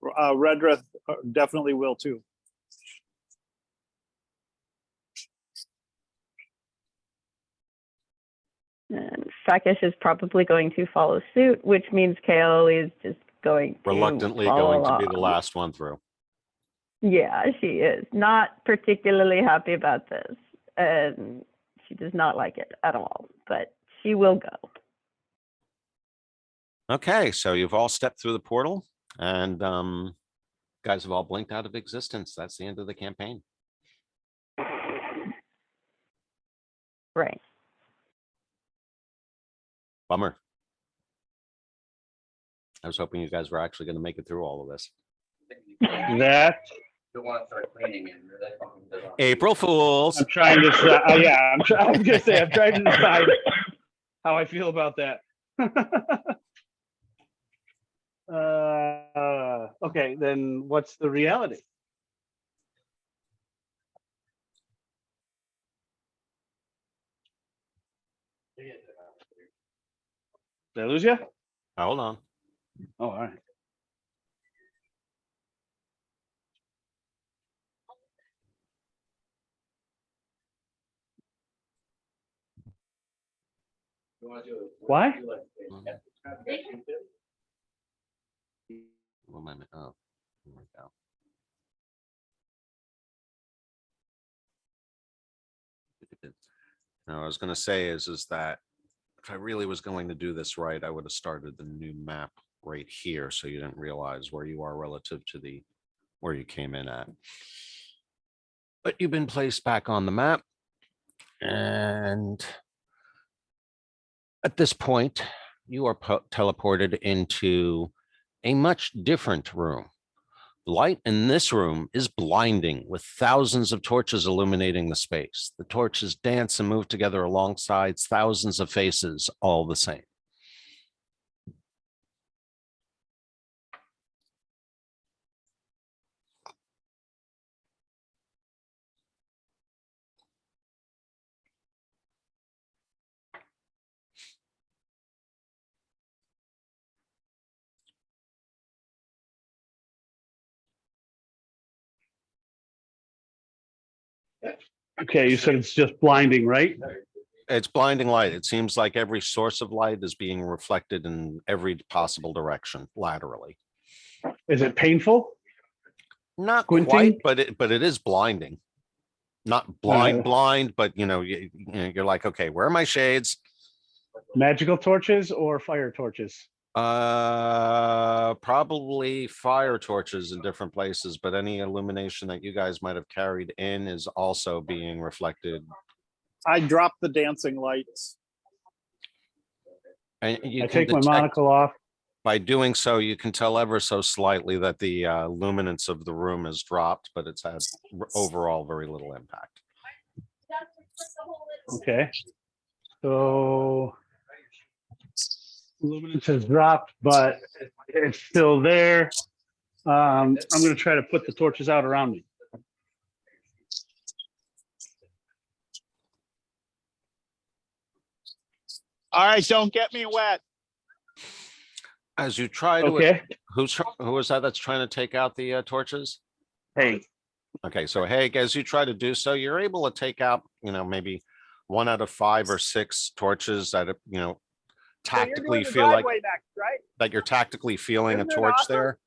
S4: Redrith definitely will too.
S2: And Fakish is probably going to follow suit, which means Kale is just going to
S1: Reluctantly
S2: follow
S1: going to be the
S2: along.
S1: last one through.
S2: Yeah, she is not particularly happy about this, and she does not like it at all, but she will go.
S1: Okay, so you've all stepped through the portal and guys have all blinked out of existence. That's the end of the campaign.
S2: Right.
S1: Bummer. I was hoping you guys were actually going to make it through all of this.
S5: That
S6: Don't want to start cleaning and that fucking does not.
S1: April Fools.
S5: I'm trying to. Yeah, I was gonna say I'm trying to decide how I feel about that. Okay, then what's the reality? Did I lose you?
S1: Hold on.
S5: Oh, all right.
S6: You wanna do it?
S5: Why?
S6: Do like-
S1: What am I? Oh, here we go. Now, I was going to say is that if I really was going to do this right, I would have started the new map right here, so you didn't realize where you are relative to the where you came in at. But you've been placed back on the map, and at this point, you are teleported into a much different room. The light in this room is blinding, with thousands of torches illuminating the space. The torches dance and move together alongside thousands of faces, all the same.
S5: Okay, you said it's just blinding, right?
S1: It's blinding light. It seems like every source of light is being reflected in every possible direction laterally.
S5: Is it painful?
S1: Not
S5: Squinting?
S1: quite, but it is blinding. Not blind, but you're like, okay, where are my shades?
S5: Magical torches or fire torches?
S1: Probably fire torches in different places, but any illumination that you guys might have carried in is also being reflected.
S4: I dropped the dancing lights.
S1: And you
S4: I
S1: can
S4: take my
S1: detect
S4: monocle off.
S1: by doing so, you can tell ever so slightly that the luminance of the room has dropped, but it's had overall very little impact.
S5: Okay. So luminance has dropped, but it's still there. I'm going to try to put the torches out around me.
S7: All right, don't get me wet.
S1: As you try to,
S5: Okay.
S1: who is that that's trying to take out the torches?
S5: Hey,
S1: Okay, so hey, as you try to do so, you're able to take out, maybe 1 out of 5 or 6 torches that, tactically feel like
S7: next, right?
S1: that you're tactically feeling a
S7: Isn't it
S1: torch
S7: awesome?
S1: there.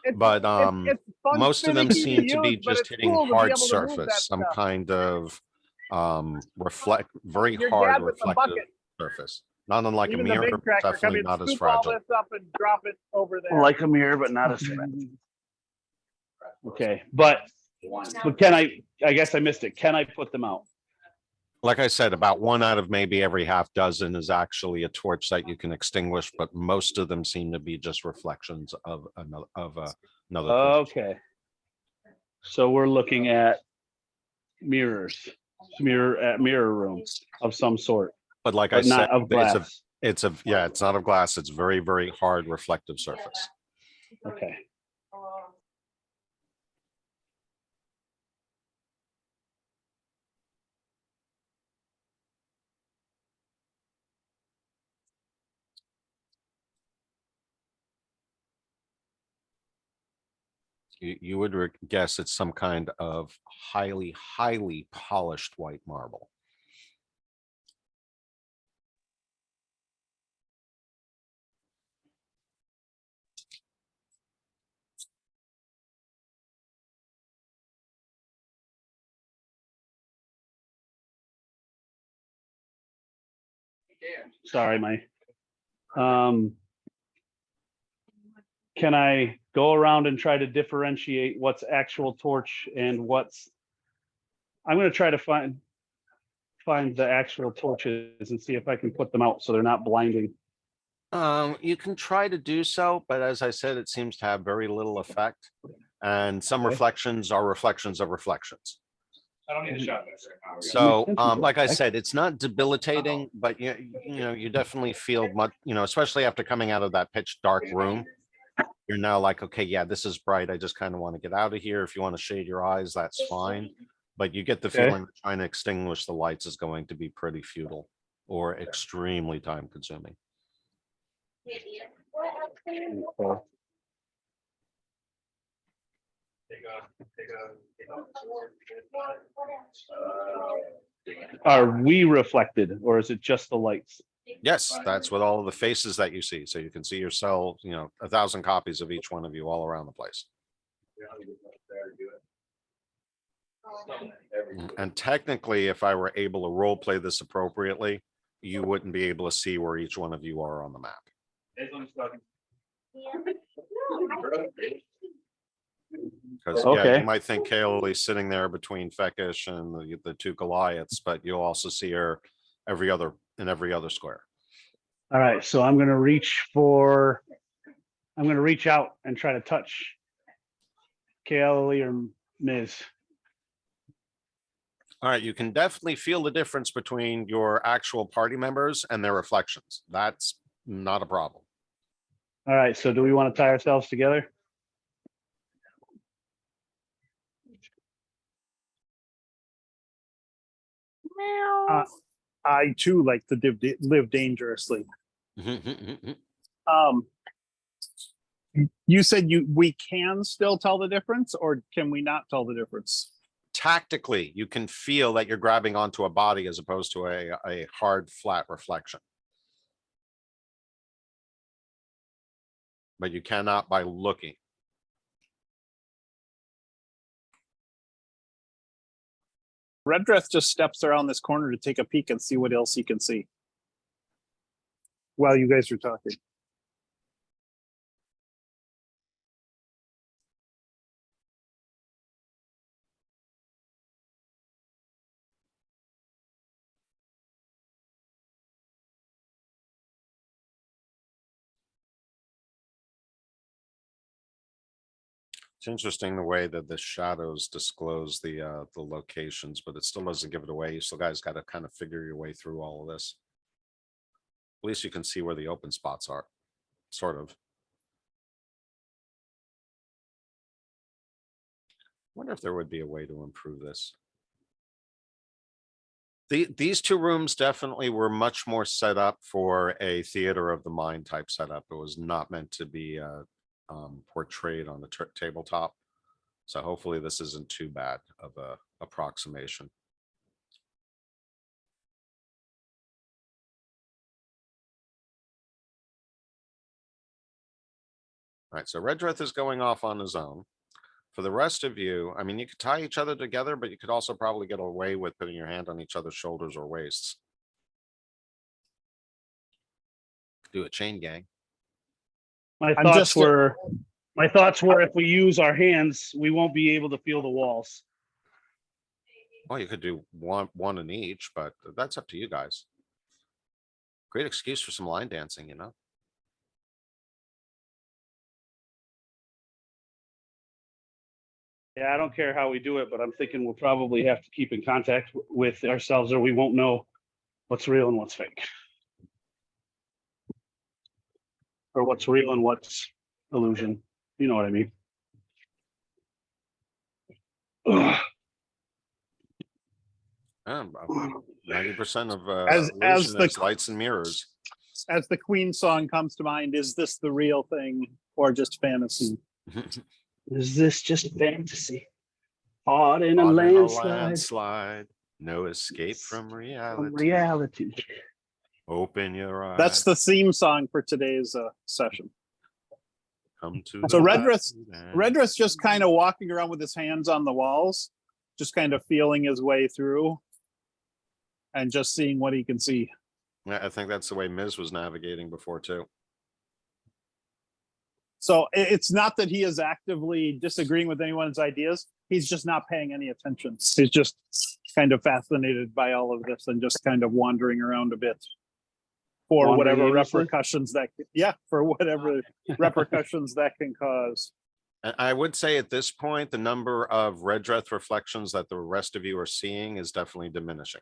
S7: It's,
S1: But
S7: it's fun,
S1: most of them
S7: finicky
S1: seem to be
S7: use, but
S1: just
S7: it's
S1: hitting
S7: cool to be
S1: hard
S7: able to move that
S1: surface, some
S7: stuff.
S1: kind of very
S7: Your
S1: hard
S7: dad with the
S1: reflective
S7: bucket.
S1: surface. Not unlike a
S7: Even the
S1: mirror,
S7: big
S1: but
S7: tractor come
S1: definitely
S7: in,
S1: not as
S7: scoop all
S1: fragile.
S7: this up and drop it over there.
S5: like a mirror, but not as okay. But can I guess I missed it. Can I put them out?
S1: Like I said, about 1 out of maybe every half dozen is actually a torch that you can extinguish, but most of them seem to be just reflections of another torch.
S5: Okay. So we're looking at mirrors, mirror rooms of some sort,
S1: But like I
S5: but
S1: said,
S5: not of glass.
S1: it's not of glass. It's very, very hard reflective surface.
S5: Okay.
S1: You would guess it's some kind of highly, highly polished white marble.
S5: Sorry, can I go around and try to differentiate what's actual torch and I'm going to try to find the actual torches and see if I can put them out so they're not blinding.
S1: You can try to do so, but as I said, it seems to have very little effect. And some
S5: Okay.
S1: reflections are reflections of reflections.
S7: I don't need a shot.
S1: So, like I said, it's not debilitating, but you definitely feel much, especially after coming out of that pitch dark room. You're now like, okay, yeah, this is bright. I just kind of want to get out of here. If you want to shade your eyes, that's fine. But you get the
S5: Okay.
S1: feeling that trying to extinguish the lights is going to be pretty futile or extremely time consuming.
S5: Are we reflected or is it just the lights?
S1: Yes, that's with all of the faces that you see. So you can see yourself, 1,000 copies of each one of you all around the place. And technically, if I were able to role play this appropriately, you wouldn't be able to see where each one of you are on the map. Because
S5: Okay.
S1: you might think Kaylee's sitting there between Feckish and the 2 Goliaths, but you'll also see her in every other square.
S5: All right. So I'm going to reach out and try to touch Kaylee or Ms.
S1: All right, you can definitely feel the difference between your actual party members and their reflections. That's not a problem.
S5: All right. So do we want to tie ourselves together?
S4: I too like to live dangerously. You said we can still tell the difference, or can we not tell the difference?
S1: Tactically, you can feel that you're grabbing onto a body as opposed to a hard, flat reflection. But you cannot by looking.
S4: Red Dress just steps around this corner to take a peek and see what else he can see while you guys are talking.
S1: It's interesting the way that the shadows disclose the locations, but it still doesn't give it away. You still guys got to kind of figure your way through all of this. At least you can see where the open spots are, sort of. Wonder if there would be a way to improve this. These two rooms definitely were much more set up for a theater of the mind type setup. It was not meant to be portrayed on the tabletop. So hopefully this isn't too bad of a approximation. All right, so Redrith is going off on his own. For the rest of you, I mean, you could tie each other together, but you could also probably get away with putting your hand on each other's shoulders or waists. Do a chain gang.
S5: My
S4: I'm
S5: thoughts
S4: just-
S5: were, if we use our hands, we won't be able to feel the walls.
S1: Well, you could do one in each, but that's up to you guys. Great excuse for some line dancing, you know?
S5: Yeah, I don't care how we do it, but I'm thinking we'll probably have to keep in contact with ourselves or we won't know what's real and what's fake. Or what's real and what's illusion. You know what I mean? Ugh.
S1: 90% of
S4: As
S1: illusion
S4: the-
S1: is lights and mirrors.
S4: As the Queen song comes to mind, is this the real thing or just fantasy?
S5: Is this just fantasy? Caught in a
S1: Caught in a
S5: landslide
S1: landslide, no escape from
S5: from
S1: reality.
S5: reality.
S1: Open your eyes.
S4: That's the theme song for today's session.
S1: Come to
S4: So
S1: the
S4: Redrith's
S1: light and-
S4: Redrith's just kind of walking around with his hands on the walls, just kind of feeling his way through and just seeing what he can see.
S1: Yeah, I think that's the way Miz was navigating before too.
S4: So it's not that he is actively disagreeing with anyone's ideas. He's just not paying any attention. He's just kind of fascinated by all of this and just kind of wandering around a bit for
S5: Wandering
S4: whatever
S5: aimlessly?
S4: repercussions that, for whatever repercussions that can cause.
S1: And I would say at this point, the number of Redrith reflections that the rest of you are seeing is definitely diminishing.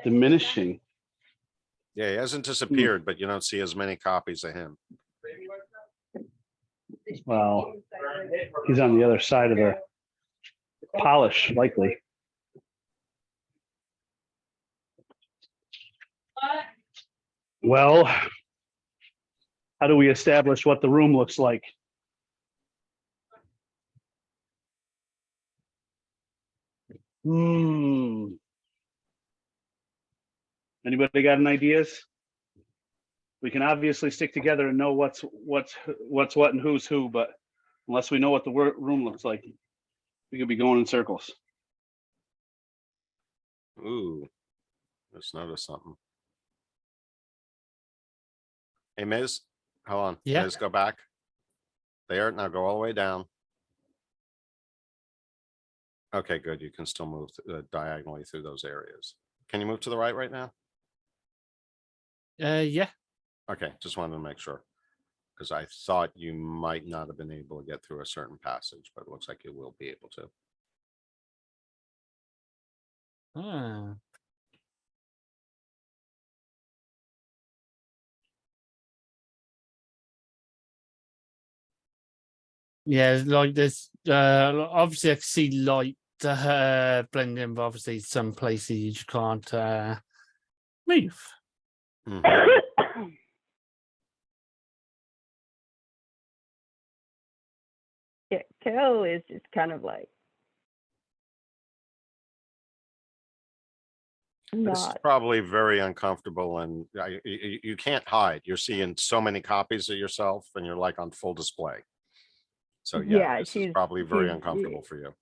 S5: Diminishing.
S1: Yeah, he hasn't disappeared, but you don't see as many copies of him.
S5: Well, he's on the other side of the polish, likely. Well, how do we establish what the room looks like? Anybody got any ideas? We can obviously stick together and know what's what and who's who, but unless we know what the room looks like, we could be going in circles.
S1: Ooh, just noticed something. Hey, Miz, hold on.
S3: Yeah.
S1: Miz, go back. There, now go all the way down. Okay, good. You can still move diagonally through those areas. Can you move to the right now?
S3: Yeah.
S1: Okay, just wanted to make sure. Because I thought you might not have been able to get through a certain passage, but it looks like you will be able to.
S3: Ah. Yeah, like this. Obviously, I can see light blending, but obviously, some places you just can't move.
S1: Mhm.
S2: Yeah, Kale is just kind of like
S1: This is
S2: not.
S1: probably very uncomfortable and you can't hide. You're seeing so many copies of yourself and you're like on full display. So yeah,
S2: Yeah,
S1: this is
S2: she's-
S1: probably very
S2: she's-
S1: uncomfortable for you.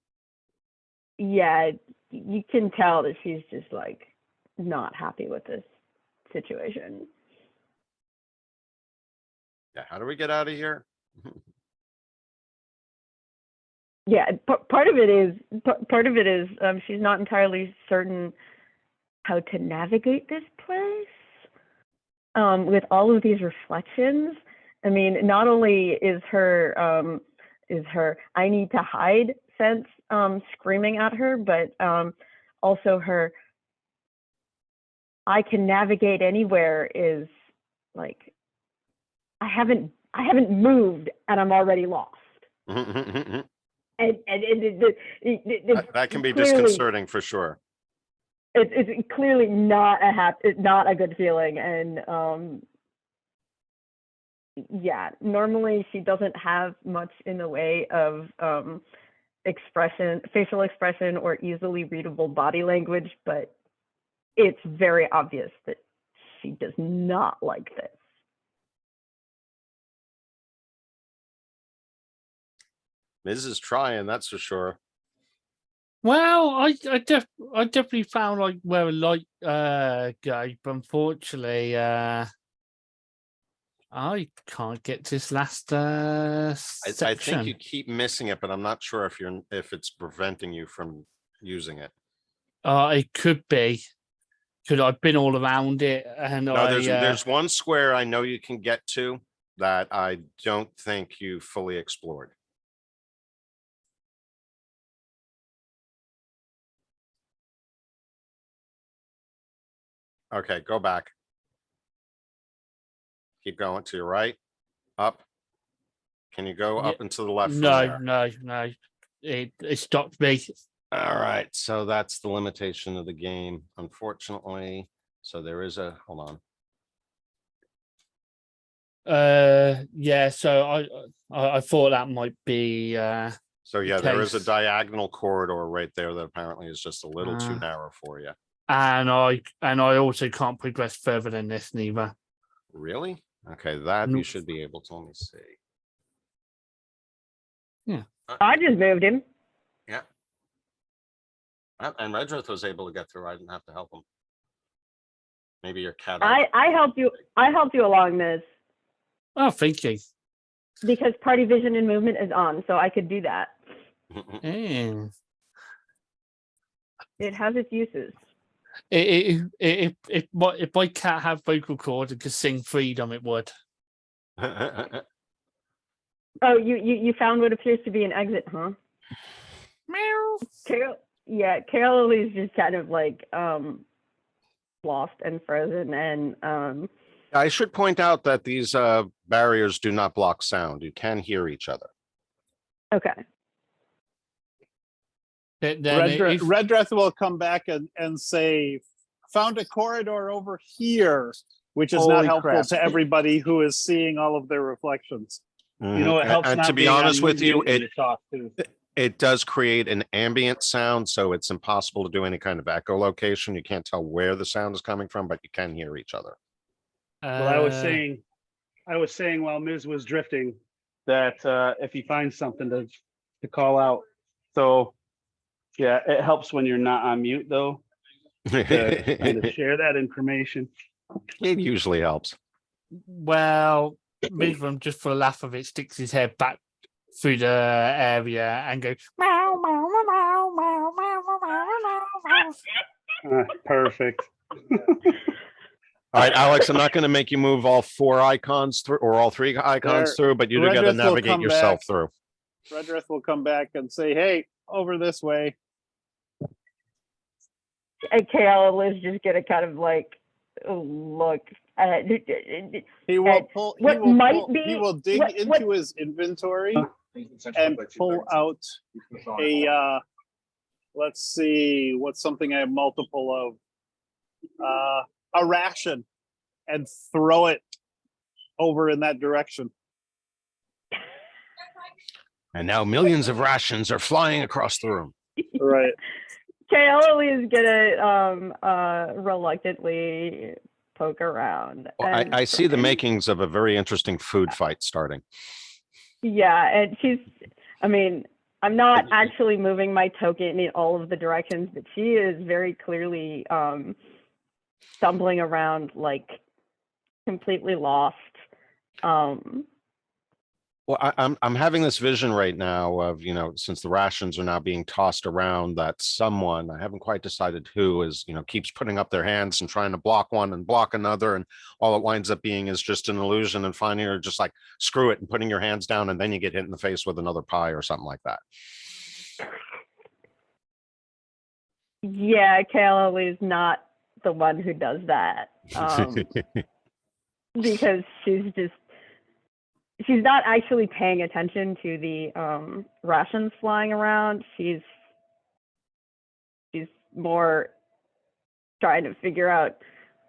S2: Yeah, you can tell that she's just like not happy with this situation.
S1: Yeah, how do we get out of here?
S2: Yeah, part of it is she's not entirely certain how to navigate this place with all of these reflections. I mean, not only is her I need to hide sense screaming at her, but also her I can navigate anywhere is like I haven't moved and I'm already lost.
S1: That
S2: And
S1: that can be
S2: clearly,
S1: disconcerting for sure.
S2: it's clearly not not a good feeling. And yeah, normally she doesn't have much in the way of facial expression, or easily readable body language, but it's very obvious that she does not like this.
S1: Miz is trying, that's for sure.
S3: Well, I definitely found like where a light go, but unfortunately, I can't get to this last
S1: I think
S3: section.
S1: you keep missing it, but I'm not sure if it's preventing you from using it.
S3: It could be because I've been all around it, and
S1: No, there's one square I know you can get to that I don't think you fully explored. Okay, go back. Keep going to your right, up. Can you go
S3: Yeah,
S1: up and to the left from
S3: no,
S1: there?
S3: no, it stopped me.
S1: All right, so that's the limitation of the game, unfortunately. So there is a, hold on.
S3: Yeah, so I thought that might be
S1: So yeah, there is a
S3: case.
S1: diagonal corridor right there that apparently is just a little too
S3: Ah.
S1: narrow for you.
S3: and I also can't progress further than this neither.
S1: Really? Okay, that you
S3: Nope.
S1: should be able to. Let me see.
S3: Yeah.
S2: I just moved him.
S1: Yeah. And Redruth was able to get through. I didn't have to help him. Maybe your cat.
S2: I helped you along this
S3: Oh, thank you.
S2: because party vision and movement is on, so I could do that.
S3: Yeah.
S2: It has its uses.
S3: If my cat had vocal cords and could sing freedom, it would.
S2: Oh, you found what appears to be an exit, huh?
S3: Meow.
S2: Carol is just kind of like lost and frozen, and
S1: I should point out that these barriers do not block sound. You can hear each other.
S2: okay.
S4: Red Dress will come back and say, found a corridor over here, which is not
S5: Holy
S4: helpful
S5: crap.
S4: to everybody who is seeing all of their reflections.
S5: You know, it
S1: Mhm.
S5: helps
S1: And
S5: not
S1: to be
S5: being on
S1: honest with you,
S5: mute when you talk too.
S1: it does create an ambient sound, so it's impossible to do any kind of echolocation. You can't tell where the sound is coming from, but you can hear each other.
S5: Well, I was saying while Miz was drifting that if he finds something to call out. So yeah, it helps when you're not on mute though, to kind of share that information.
S1: It usually helps.
S3: Well, Midram, just for the laugh of it, sticks his head back through the area and goes meow meow meow meow meow meow meow meow.
S5: Perfect.
S1: All right, Alex, I'm not going to make you move all four icons through or all three icons through, but you do got to
S4: Redrith will
S1: navigate
S4: come
S1: yourself
S4: back.
S1: through.
S4: Redrith will come back and say, hey, over this way.
S2: And Carol is just gonna kind of like look.
S4: He will pull.
S2: what might be-
S4: He will dig
S2: what-
S4: into his inventory and pull out a. Let's see. What's something I have multiple of? A ration, and throw it over in that direction.
S1: And now millions of rations are flying across the room.
S4: Right.
S2: Carol is gonna reluctantly poke around.
S1: Well,
S2: and
S1: I see the
S2: try.
S1: makings of a very interesting food fight starting.
S2: Yeah, and I mean, I'm not actually moving my token in all of the directions, but she is very clearly stumbling around like completely lost.
S1: Well, I'm having this vision right now of, you know, since the rations are now being tossed around, that someone, I haven't quite decided who, is, you know, keeps putting up their hands and trying to block one and block another. And all it winds up being is just an illusion. And finally you're just like, screw it, and putting your hands down, and then you get hit in the face with another pie or something like that.
S2: Yeah, Kayla is not the one who does that. Because she's not actually paying attention to the rations flying around. She's more trying to figure out,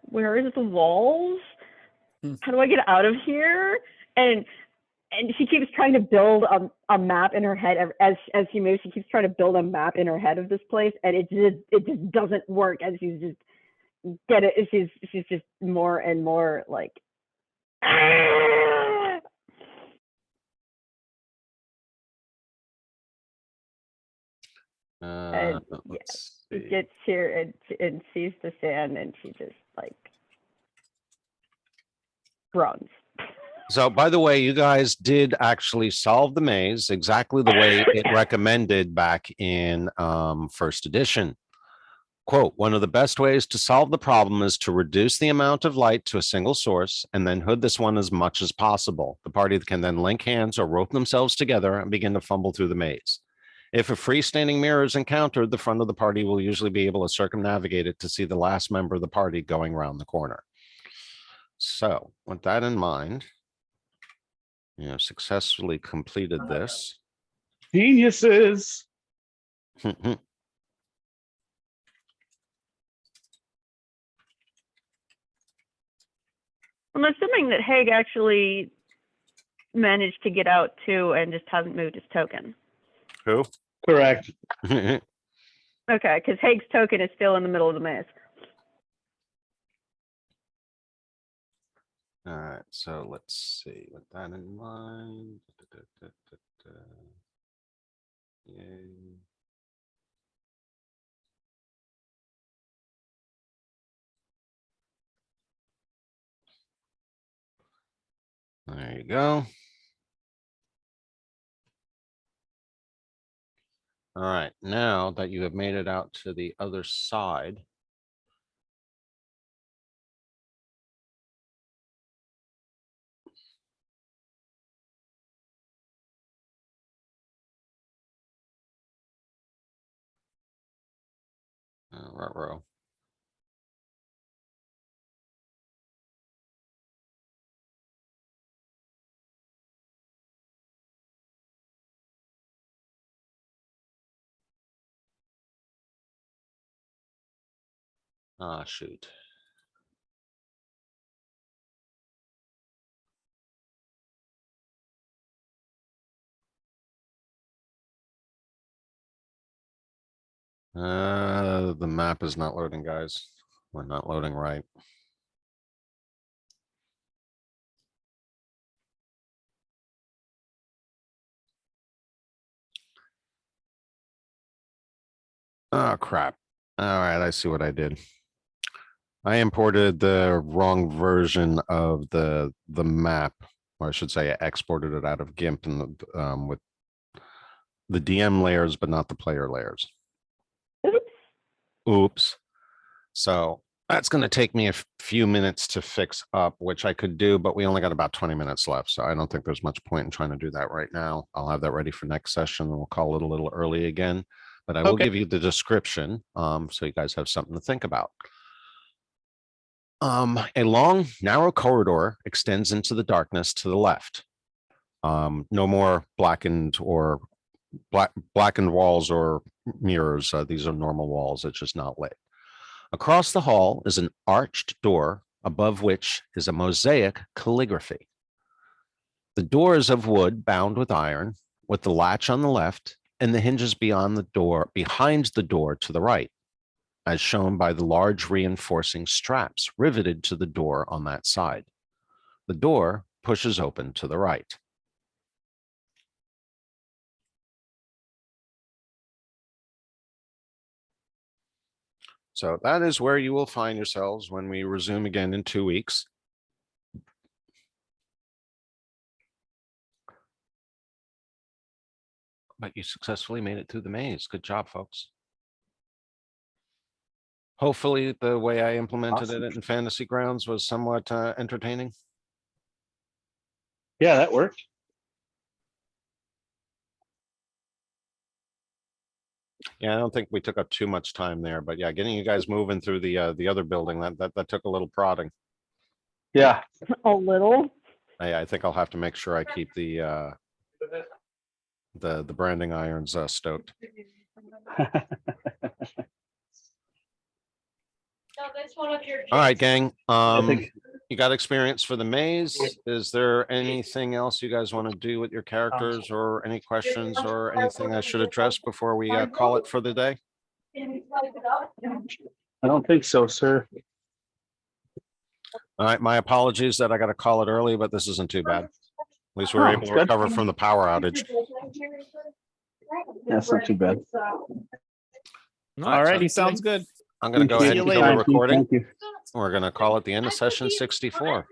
S2: where is the walls? How do I get out of here? And she keeps trying to build a map in her head as she moves. She keeps trying to build a map in her head of this place, and it just doesn't work. And she's just she's just more and more like. And
S1: Let's
S2: she
S1: see.
S2: gets here and sees the sand, and she just like groans.
S1: So, by the way, you guys did actually solve the maze exactly the way it recommended back in first edition. Quote, one of the best ways to solve the problem is to reduce the amount of light to a single source and then hood this one as much as possible. The party can then link hands or rope themselves together and begin to fumble through the maze. If a freestanding mirror is encountered, the front of the party will usually be able to circumnavigate it to see the last member of the party going around the corner. So with that in mind, you know, successfully completed this.
S5: Geniuses.
S2: I'm assuming that Haig actually managed to get out too and just hasn't moved his token.
S1: Who?
S5: Correct.
S2: Okay, because Haig's token is still in the middle of the maze.
S1: All right, so let's see, with that in mind. Yay. There you go. All right, now that you have made it out to the other side. Ruh-roh. Ah, shoot. The map is not loading, guys. We're not loading right. Oh, crap. All right, I see what I did. I imported the wrong version of the map, or I should say I exported it out of GIMP and with the DM layers, but not the player layers.
S2: Oops.
S1: Oops. So that's going to take me a few minutes to fix up, which I could do, but we only got about 20 minutes left. So I don't think there's much point in trying to do that right now. I'll have that ready for next session and we'll call it a little early again, but I will give you the description so you guys have something to think about. A long, narrow corridor extends into the darkness to the left. No more blackened walls or mirrors. These are normal walls. It's just not lit. Across the hall is an arched door above which is a mosaic calligraphy. The door is of wood bound with iron, with the latch on the left and the hinges behind the door to the right, as shown by the large reinforcing straps riveted to the door on that side. The door pushes open to the right. So that is where you will find yourselves when we resume again in 2 weeks. But you successfully made it through the maze. Good job, folks. Hopefully, the way I implemented
S5: Awesome.
S1: it in Fantasy Grounds was somewhat entertaining.
S5: Yeah, that worked.
S1: Yeah, I don't think we took up too much time there, but yeah, getting you guys moving through the other building, that took a little prodding.
S5: Yeah.
S2: A little.
S1: I think I'll have to make sure I keep the branding irons stoked. All right, gang.
S5: think-
S1: You got experience for the maze. Is there anything else you guys want to do with your characters, or any questions or anything I should address before we call it for the day?
S5: I don't think so, sir.
S1: All right, my apologies that I got to call it early, but this isn't too bad. At least we're
S5: Oh,
S1: able
S5: it's
S1: to
S5: good.
S1: recover from the power outage.
S5: That's not too bad.
S1: All right,
S7: Alrighty, sounds good.
S1: I'm going to go
S7: See
S1: ahead
S7: you
S1: and kill the
S7: later.
S1: recording.
S5: Thank you.
S1: We're going to call it the end of session 64.